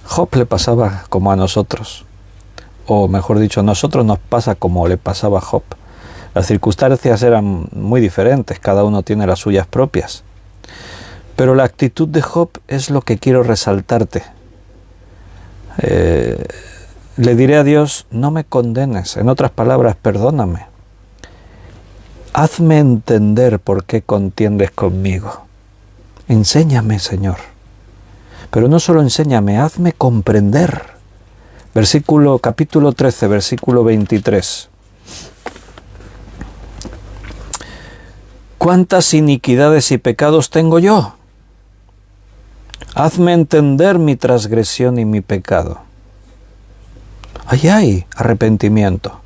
Job le pasaba como a nosotros. O mejor dicho, a nosotros nos pasa como le pasaba a Job. Las circunstancias eran muy diferentes. Cada uno tiene las suyas propias. Pero la actitud de Job es lo que quiero resaltarte. Le diré a Dios, no me condenes. En otras palabras, perdóname. Hazme entender por qué contiendes conmigo. Enséñame, Señor. Pero no solo enséñame, hazme comprender. Capítulo 13, versículo 23. ¿Cuántas iniquidades y pecados tengo yo? Hazme entender mi transgresión y mi pecado. Ahí hay arrepentimiento.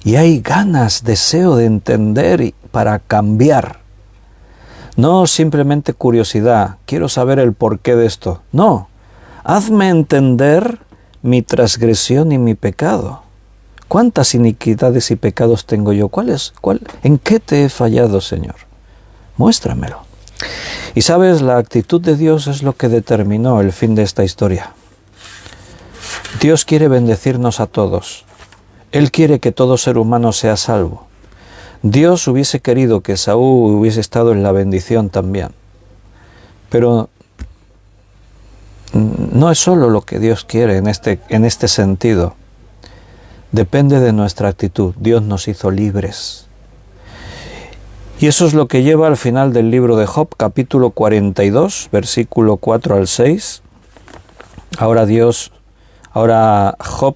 Y hay ganas, deseo de entender para cambiar. No simplemente curiosidad, quiero saber el porqué de esto. No, hazme entender mi transgresión y mi pecado. ¿Cuántas iniquidades y pecados tengo yo? ¿En qué te he fallado, Señor? Muéstramelo. Y sabes, la actitud de Dios es lo que determinó el fin de esta historia. Dios quiere bendecirnos a todos. Él quiere que todo ser humano sea salvo. Dios hubiese querido que Saúl hubiese estado en la bendición también. Pero no es solo lo que Dios quiere en este sentido. Depende de nuestra actitud. Dios nos hizo libres. Y eso es lo que lleva al final del libro de Job, capítulo 42, versículo 4 al 6. Ahora Job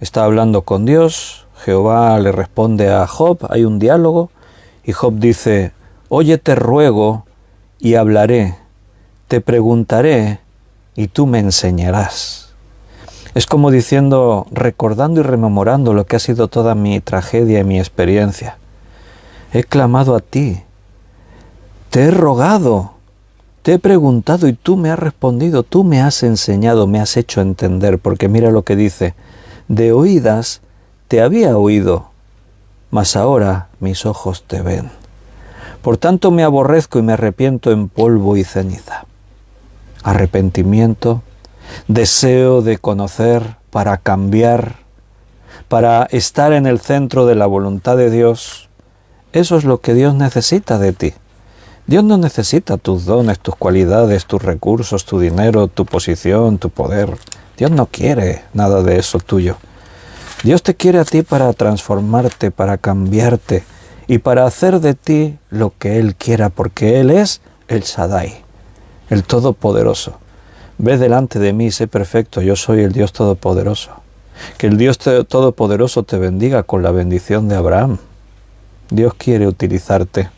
está hablando con Dios, Jehová le responde a Job, hay un diálogo, y Job dice, oye, te ruego y hablaré, te preguntaré y tú me enseñarás. Es como diciendo, recordando y rememorando lo que ha sido toda mi tragedia y mi experiencia. He clamado a ti, te he rogado, te he preguntado y tú me has respondido, tú me has enseñado, me has hecho entender, porque mira lo que dice, de oídas te había oído, mas ahora mis ojos te ven. Por tanto me aborrezco y me arrepiento en polvo y ceniza. Arrepentimiento, deseo de conocer para cambiar, para estar en el centro de la voluntad de Dios. Eso es lo que Dios necesita de ti. Dios no necesita tus dones, tus cualidades, tus recursos, tu dinero, tu posición, tu poder. Dios no quiere nada de eso tuyo. Dios te quiere a ti para transformarte, para cambiarte y para hacer de ti lo que Él quiera, porque Él es el Shaddai, el Todopoderoso. Ve delante de mí, sé perfecto, yo soy el Dios Todopoderoso. Que el Dios Todopoderoso te bendiga con la bendición de Abraham. Dios quiere utilizarte.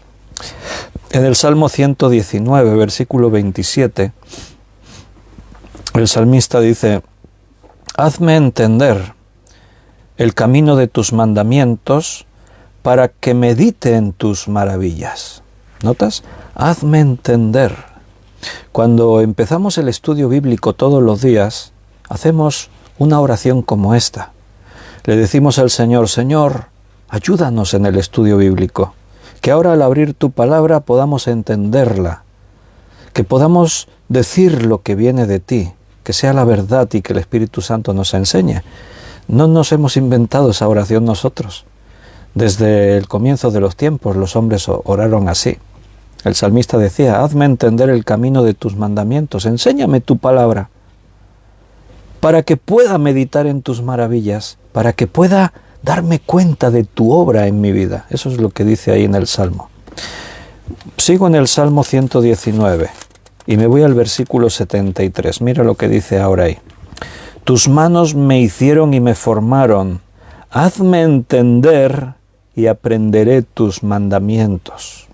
En el Salmo 119, versículo 27, el salmista dice, hazme entender el camino de tus mandamientos para que medite en tus maravillas. ¿Notas? Hazme entender. Cuando empezamos el estudio bíblico todos los días, hacemos una oración como esta. Le decimos al Señor, Señor, ayúdanos en el estudio bíblico. Que ahora al abrir tu palabra podamos entenderla, que podamos decir lo que viene de ti, que sea la verdad y que el Espíritu Santo nos enseñe. No nos hemos inventado esa oración nosotros. Desde el comienzo de los tiempos los hombres oraron así. El salmista decía: hazme entender el camino de tus mandamientos, enséñame tu palabra, para que pueda meditar en tus maravillas, para que pueda darme cuenta de tu obra en mi vida. Eso es lo que dice ahí en el Salmo. Sigo en el Salmo 119 y me voy al versículo 73. Mira lo que dice ahora ahí. Tus manos me hicieron y me formaron. Hazme entender y aprenderé tus mandamientos.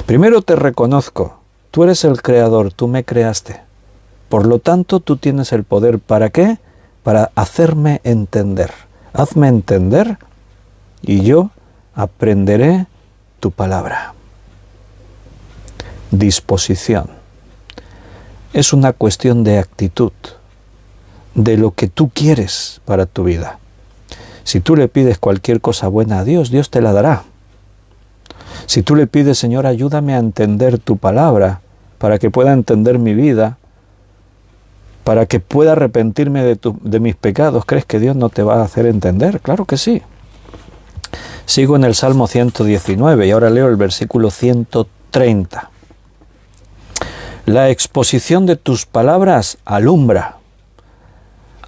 Primero te reconozco, tú eres el creador, tú me creaste. Por lo tanto, tú tienes el poder. ¿Para qué? Para hacerme entender. Hazme entender y yo aprenderé tu palabra. Disposición. Es una cuestión de actitud, de lo que tú quieres para tu vida. Si tú le pides cualquier cosa buena a Dios, Dios te la dará. Si tú le pides: Señor, ayúdame a entender tu palabra, para que pueda entender mi vida, para que pueda arrepentirme de mis pecados, ¿crees que Dios no te va a hacer entender? Claro que sí. Sigo en el Salmo 119 y ahora leo el versículo 130. La exposición de tus palabras alumbra,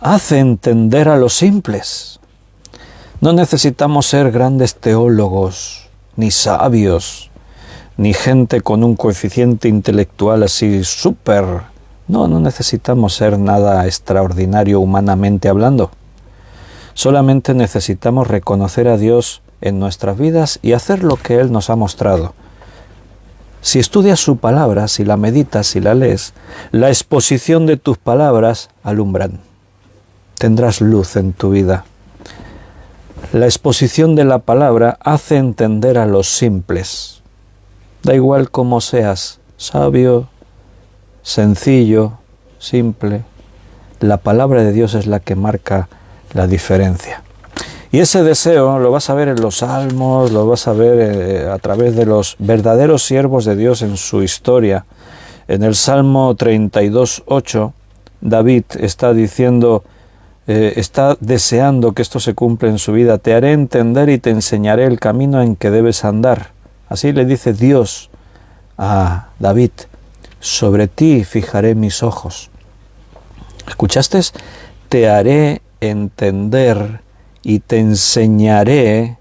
hace entender a los simples. No necesitamos ser grandes teólogos, ni sabios, ni gente con un coeficiente intelectual así súper. No necesitamos ser nada extraordinario humanamente hablando. Solamente necesitamos reconocer a Dios en nuestras vidas y hacer lo que Él nos ha mostrado. Si estudias su palabra, si la meditas, si la lees, la exposición de tus palabras alumbran. Tendrás luz en tu vida. La exposición de la palabra hace entender a los simples. Da igual cómo seas, sabio, sencillo, simple, la palabra de Dios es la que marca la diferencia. Y ese deseo lo vas a ver en los salmos, lo vas a ver a través de los verdaderos siervos de Dios en su historia. En el Salmo 32:8, David está diciendo, está deseando que esto se cumpla en su vida. Te haré entender y te enseñaré el camino en que debes andar. Así le dice Dios a David: sobre ti fijaré mis ojos. ¿Escuchaste? Te haré entender y te enseñaré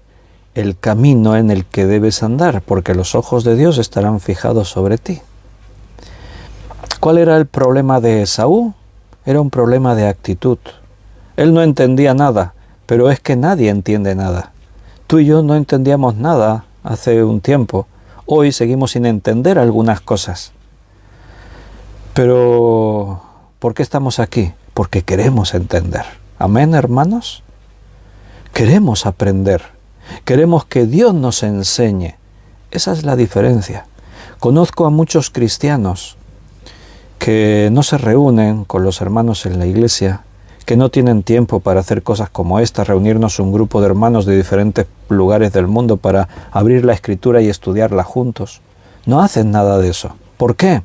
el camino en el que debes andar, porque los ojos de Dios estarán fijados sobre ti. ¿Cuál era el problema de Esaú? Era un problema de actitud. Él no entendía nada, pero es que nadie entiende nada. Tú y yo no entendíamos nada hace un tiempo. Hoy seguimos sin entender algunas cosas. Pero, ¿por qué estamos aquí? Porque queremos entender. ¿Amén, hermanos? Queremos aprender. Queremos que Dios nos enseñe. Esa es la diferencia. Conozco a muchos cristianos que no se reúnen con los hermanos en la iglesia, que no tienen tiempo para hacer cosas como esta, reunirnos un grupo de hermanos de diferentes lugares del mundo para abrir la Escritura y estudiarla juntos. No hacen nada de eso. ¿Por qué?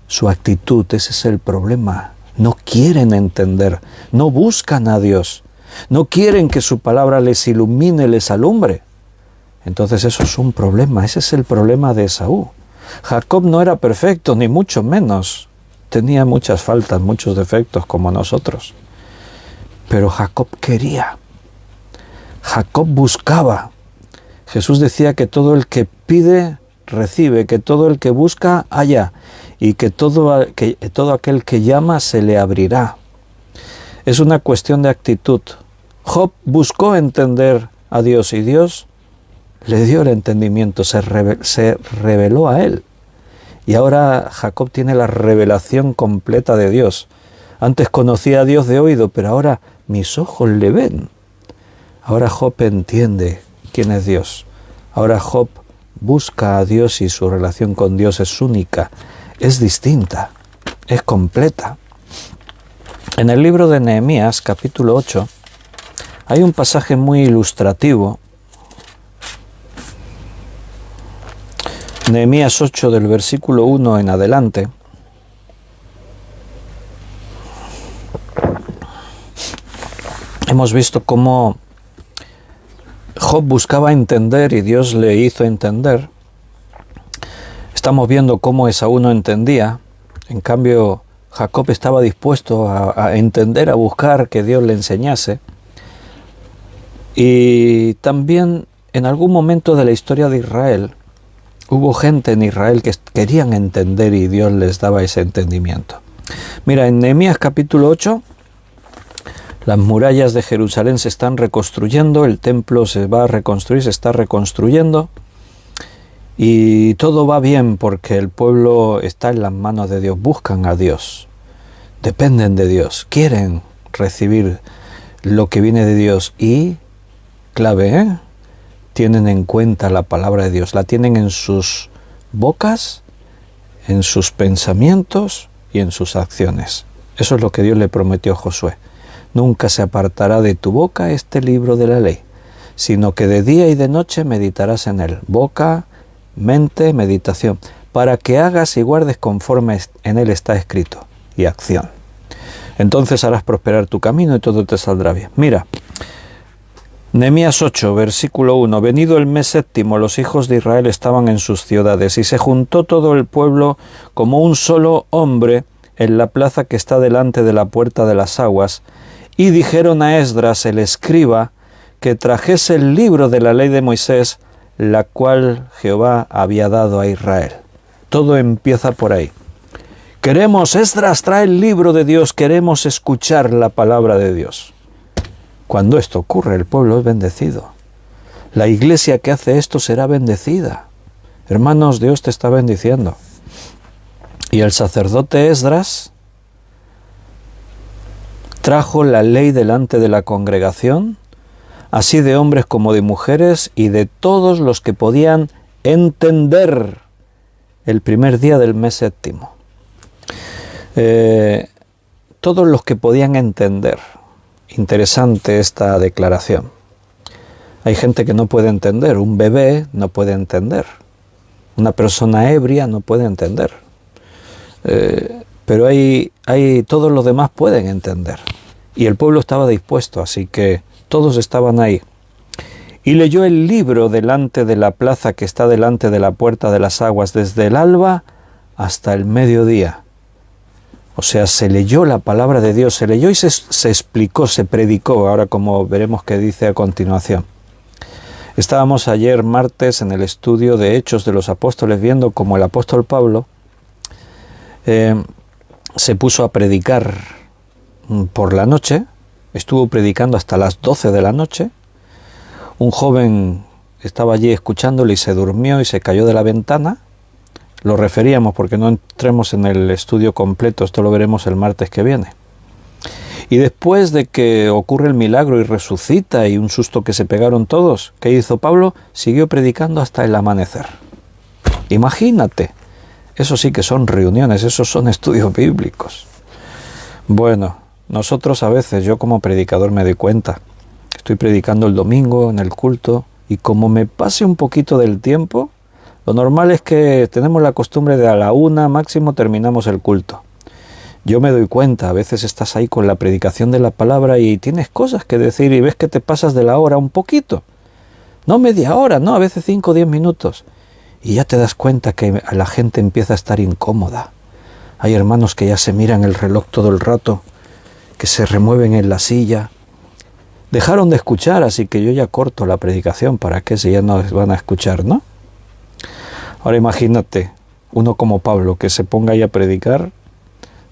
Su actitud, ese es el problema. No quieren entender, no buscan a Dios, no quieren que su palabra les ilumine, les alumbre. Entonces eso es un problema, ese es el problema de Esaú. Jacob no era perfecto, ni mucho menos. Tenía muchas faltas, muchos defectos como nosotros. Pero Jacob quería. Jacob buscaba. Jesús decía que todo el que pide, recibe, que todo el que busca, halla, y que todo aquel que llama se le abrirá. Es una cuestión de actitud. Job buscó entender a Dios y Dios le dio el entendimiento, se reveló a él. Y ahora Jacob tiene la revelación completa de Dios. Antes conocía a Dios de oído, pero ahora mis ojos le ven. Ahora Job entiende quién es Dios. Ahora Job busca a Dios y su relación con Dios es única, es distinta, es completa. En el libro de Nehemías, capítulo 8, hay un pasaje muy ilustrativo. Nehemías 8, del versículo 1 en adelante. hemos visto cómo Job buscaba entender y Dios le hizo entender. Estamos viendo cómo Esaú no entendía. En cambio, Jacob estaba dispuesto a entender, a buscar que Dios le enseñase. Y también en algún momento de la historia de Israel, hubo gente en Israel que querían entender y Dios les daba ese entendimiento. Mira, en Nehemías capítulo 8, las murallas de Jerusalén se están reconstruyendo, el templo se va a reconstruir, se está reconstruyendo y todo va bien porque el pueblo está en las manos de Dios, buscan a Dios, dependen de Dios, quieren recibir lo que viene de Dios y, clave, tienen en cuenta la palabra de Dios, la tienen en sus bocas, en sus pensamientos y en sus acciones. Eso es lo que Dios le prometió a Josué. Nunca se apartará de tu boca este libro de la ley, sino que de día y de noche meditarás en él. Boca, mente, meditación, para que hagas y guardes conforme en él está escrito, y acción. Entonces harás prosperar tu camino y todo te saldrá bien. Mira, Nehemías 8, versículo 1. Venido el mes séptimo, los hijos de Israel estaban en sus ciudades, y se juntó todo el pueblo como un solo hombre en la plaza que está delante de la puerta de las aguas, y dijeron a Esdras, el escriba, que trajese el libro de la ley de Moisés, la cual Jehová había dado a Israel. Todo empieza por ahí. Queremos, Esdras, trae el libro de Dios, queremos escuchar la palabra de Dios. Cuando esto ocurre, el pueblo es bendecido. La iglesia que hace esto será bendecida. Hermanos, Dios te está bendiciendo. Y el sacerdote Esdras trajo la ley delante de la congregación, así de hombres como de mujeres y de todos los que podían entender el primer día del mes séptimo. Todos los que podían entender. Interesante esta declaración. Hay gente que no puede entender, un bebé no puede entender, una persona ebria no puede entender, pero todos los demás pueden entender. Y el pueblo estaba dispuesto, así que todos estaban ahí. Y leyó el libro delante de la plaza que está delante de la puerta de las aguas, desde el alba hasta el mediodía. O sea, se leyó la palabra de Dios, se leyó y se explicó, se predicó, ahora como veremos qué dice a continuación. Estábamos ayer martes en el estudio de Hechos de los Apóstoles viendo cómo el apóstol Pablo se puso a predicar por la noche, estuvo predicando hasta las 12 de la noche, un joven estaba allí escuchándole y se durmió y se cayó de la ventana. Lo referíamos porque no entremos en el estudio completo, esto lo veremos el martes que viene. Y después de que ocurre el milagro y resucita y un susto que se pegaron todos, ¿qué hizo Pablo? Siguió predicando hasta el amanecer. Imagínate, eso sí que son reuniones, esos son estudios bíblicos. Bueno, nosotros a veces, yo como predicador me doy cuenta, estoy predicando el domingo en el culto y como me pase un poquito del tiempo, lo normal es que tenemos la costumbre de a la 1 máximo terminamos el culto. Yo me doy cuenta, a veces estás ahí con la predicación de la palabra y tienes cosas que decir y ves que te pasas de la hora un poquito. No media hora, no, a veces 5 o 10 minutos. Y ya te das cuenta que la gente empieza a estar incómoda. Hay hermanos que ya se miran el reloj todo el rato, que se remueven en la silla. Dejaron de escuchar, así que yo ya corto la predicación. ¿Para qué si ya no van a escuchar, no? Ahora imagínate, uno como Pablo, que se ponga ahí a predicar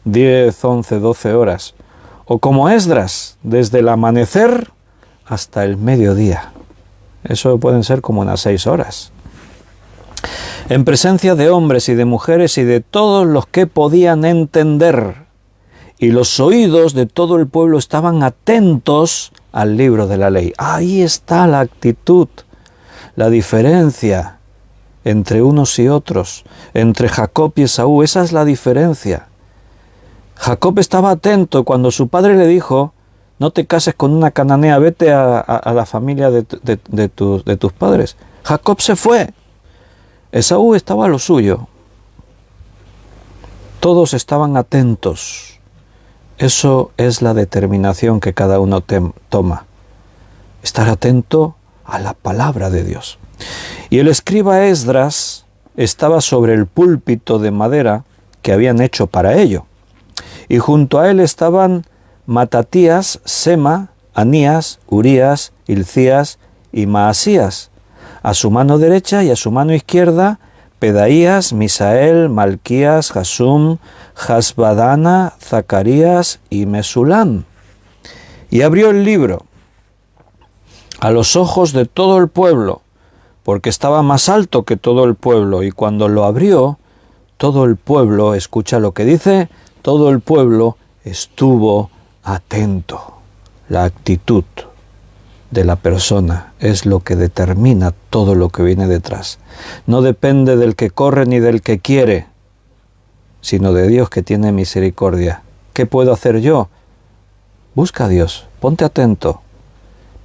10, 11, 12 horas. O como Esdras, desde el amanecer hasta el mediodía. Eso pueden ser como unas 6 horas. En presencia de hombres y de mujeres y de todos los que podían entender. Y los oídos de todo el pueblo estaban atentos al libro de la ley. Ahí está la actitud, la diferencia entre unos y otros, entre Jacob y Esaú. Esa es la diferencia. Jacob estaba atento cuando su padre le dijo, no te cases con una cananea, vete a la familia de tus padres. Jacob se fue. Esaú estaba a lo suyo. Todos estaban atentos. Eso es la determinación que cada uno toma. Estar atento a la palabra de Dios. Y el escriba Esdras estaba sobre el púlpito de madera que habían hecho para ello. Y junto a él estaban Matatías, Sema, Anías, Urías, Hilcías y Maasías. A su mano derecha y a su mano izquierda, Pedaías, Misael, Malquías, Jasum, Hasbadana, Zacarías y Mesulam. Y abrió el libro a los ojos de todo el pueblo, porque estaba más alto que todo el pueblo, y cuando lo abrió, todo el pueblo, escucha lo que dice, todo el pueblo estuvo atento. La actitud de la persona es lo que determina todo lo que viene detrás. No depende del que corre ni del que quiere, sino de Dios que tiene misericordia. ¿Qué puedo hacer yo? Busca a Dios, ponte atento,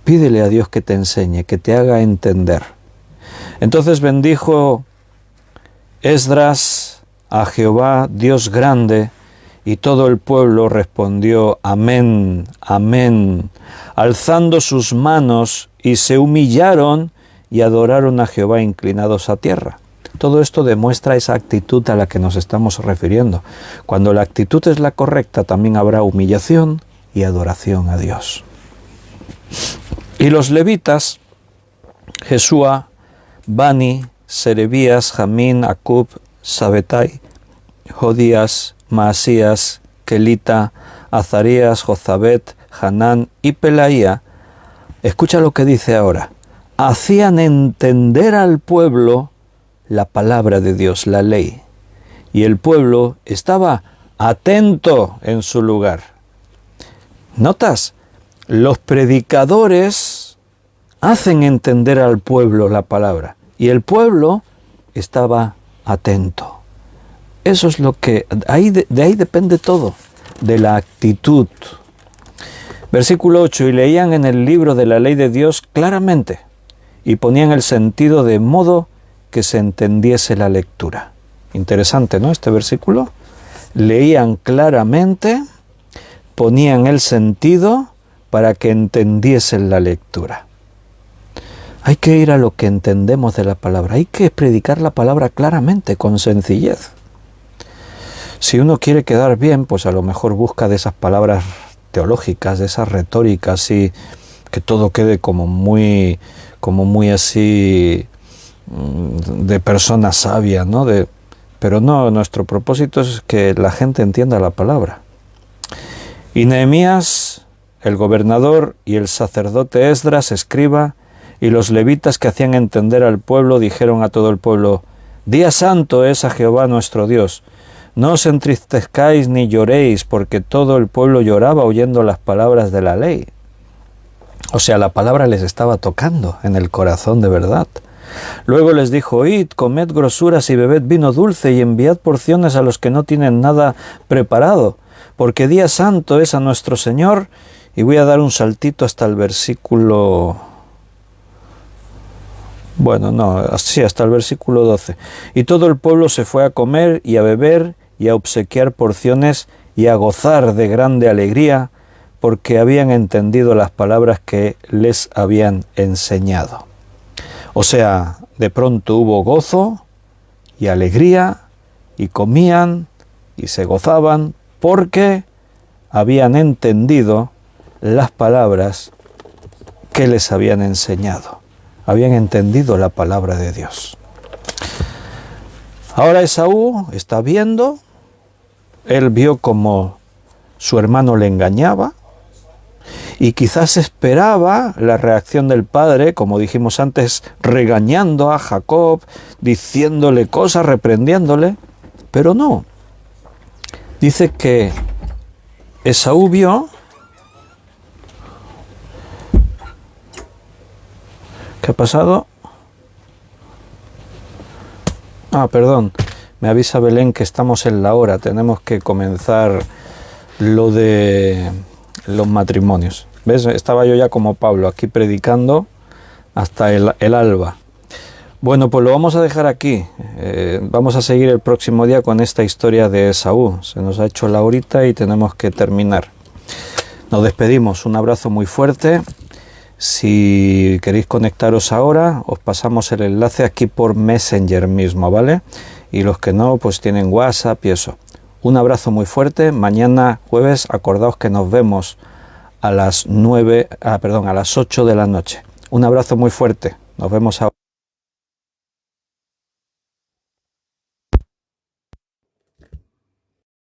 pídele a Dios que te enseñe, que te haga entender. Entonces bendijo Esdras a Jehová, Dios grande, y todo el pueblo respondió, amén, amén, alzando sus manos, y se humillaron y adoraron a Jehová inclinados a tierra. Todo esto demuestra esa actitud a la que nos estamos refiriendo. Cuando la actitud es la correcta, también habrá humillación y adoración a Dios. Y los levitas, Jesúa, Bani, Serebías, Jamín, Acub, Sabetai, Jodías, Maasías, Kelita, Azarías, Jozabet, Hanán y Pelaía, escucha lo que dice ahora, hacían entender al pueblo la palabra de Dios, la ley, y el pueblo estaba atento en su lugar. ¿Notas? Los predicadores hacen entender al pueblo la palabra, y el pueblo estaba atento. Eso es lo que, de ahí depende todo, de la actitud. Versículo 8, y leían en el libro de la ley de Dios claramente, y ponían el sentido de modo que se entendiese la lectura. Interesante, ¿no? Este versículo. Leían claramente, ponían el sentido para que entendiesen la lectura. Hay que ir a lo que entendemos de la palabra. Hay que predicar la palabra claramente, con sencillez. Si uno quiere quedar bien, pues a lo mejor busca de esas palabras teológicas, de esas retóricas, y que todo quede como muy así de persona sabia, ¿no? Pero no, nuestro propósito es que la gente entienda la palabra. Y Nehemías, el gobernador, y el sacerdote Esdras, escriba, y los levitas que hacían entender al pueblo, dijeron a todo el pueblo, Día santo es a Jehová nuestro Dios. No os entristezcáis ni lloréis, porque todo el pueblo lloraba oyendo las palabras de la ley. O sea, la palabra les estaba tocando en el corazón de verdad. Luego les dijo, oíd, comed grosuras y bebed vino dulce y enviad porciones a los que no tienen nada preparado, porque día santo es a nuestro Señor. Y voy a dar un saltito hasta el versículo... hasta el versículo 12. Y todo el pueblo se fue a comer y a beber y a obsequiar porciones y a gozar de grande alegría, porque habían entendido las palabras que les habían enseñado. O sea, de pronto hubo gozo y alegría, y comían y se gozaban, porque habían entendido las palabras que les habían enseñado. Habían entendido la palabra de Dios. Ahora Esaú está viendo, él vio como su hermano le engañaba, y quizás esperaba la reacción del padre, como dijimos antes, regañando a Jacob, diciéndole cosas, reprendiéndole, pero no. Dice que Esaú vio... ¿Qué ha pasado? Perdón, me avisa Belén que estamos en la hora, tenemos que comenzar lo de los matrimonios. ¿Ves? Estaba yo ya como Pablo, aquí predicando hasta el alba. Bueno, pues lo vamos a dejar aquí. Vamos a seguir el próximo día con esta historia de Esaú. Se nos ha hecho la horita y tenemos que terminar. Nos despedimos. Un abrazo muy fuerte. Si queréis conectaros ahora, os pasamos el enlace aquí por Messenger mismo, ¿vale? Y los que no, pues tienen WhatsApp y eso. Un abrazo muy fuerte. Mañana jueves, acordaos que nos vemos a las 8 de la noche. Un abrazo muy fuerte. Nos vemos ahora.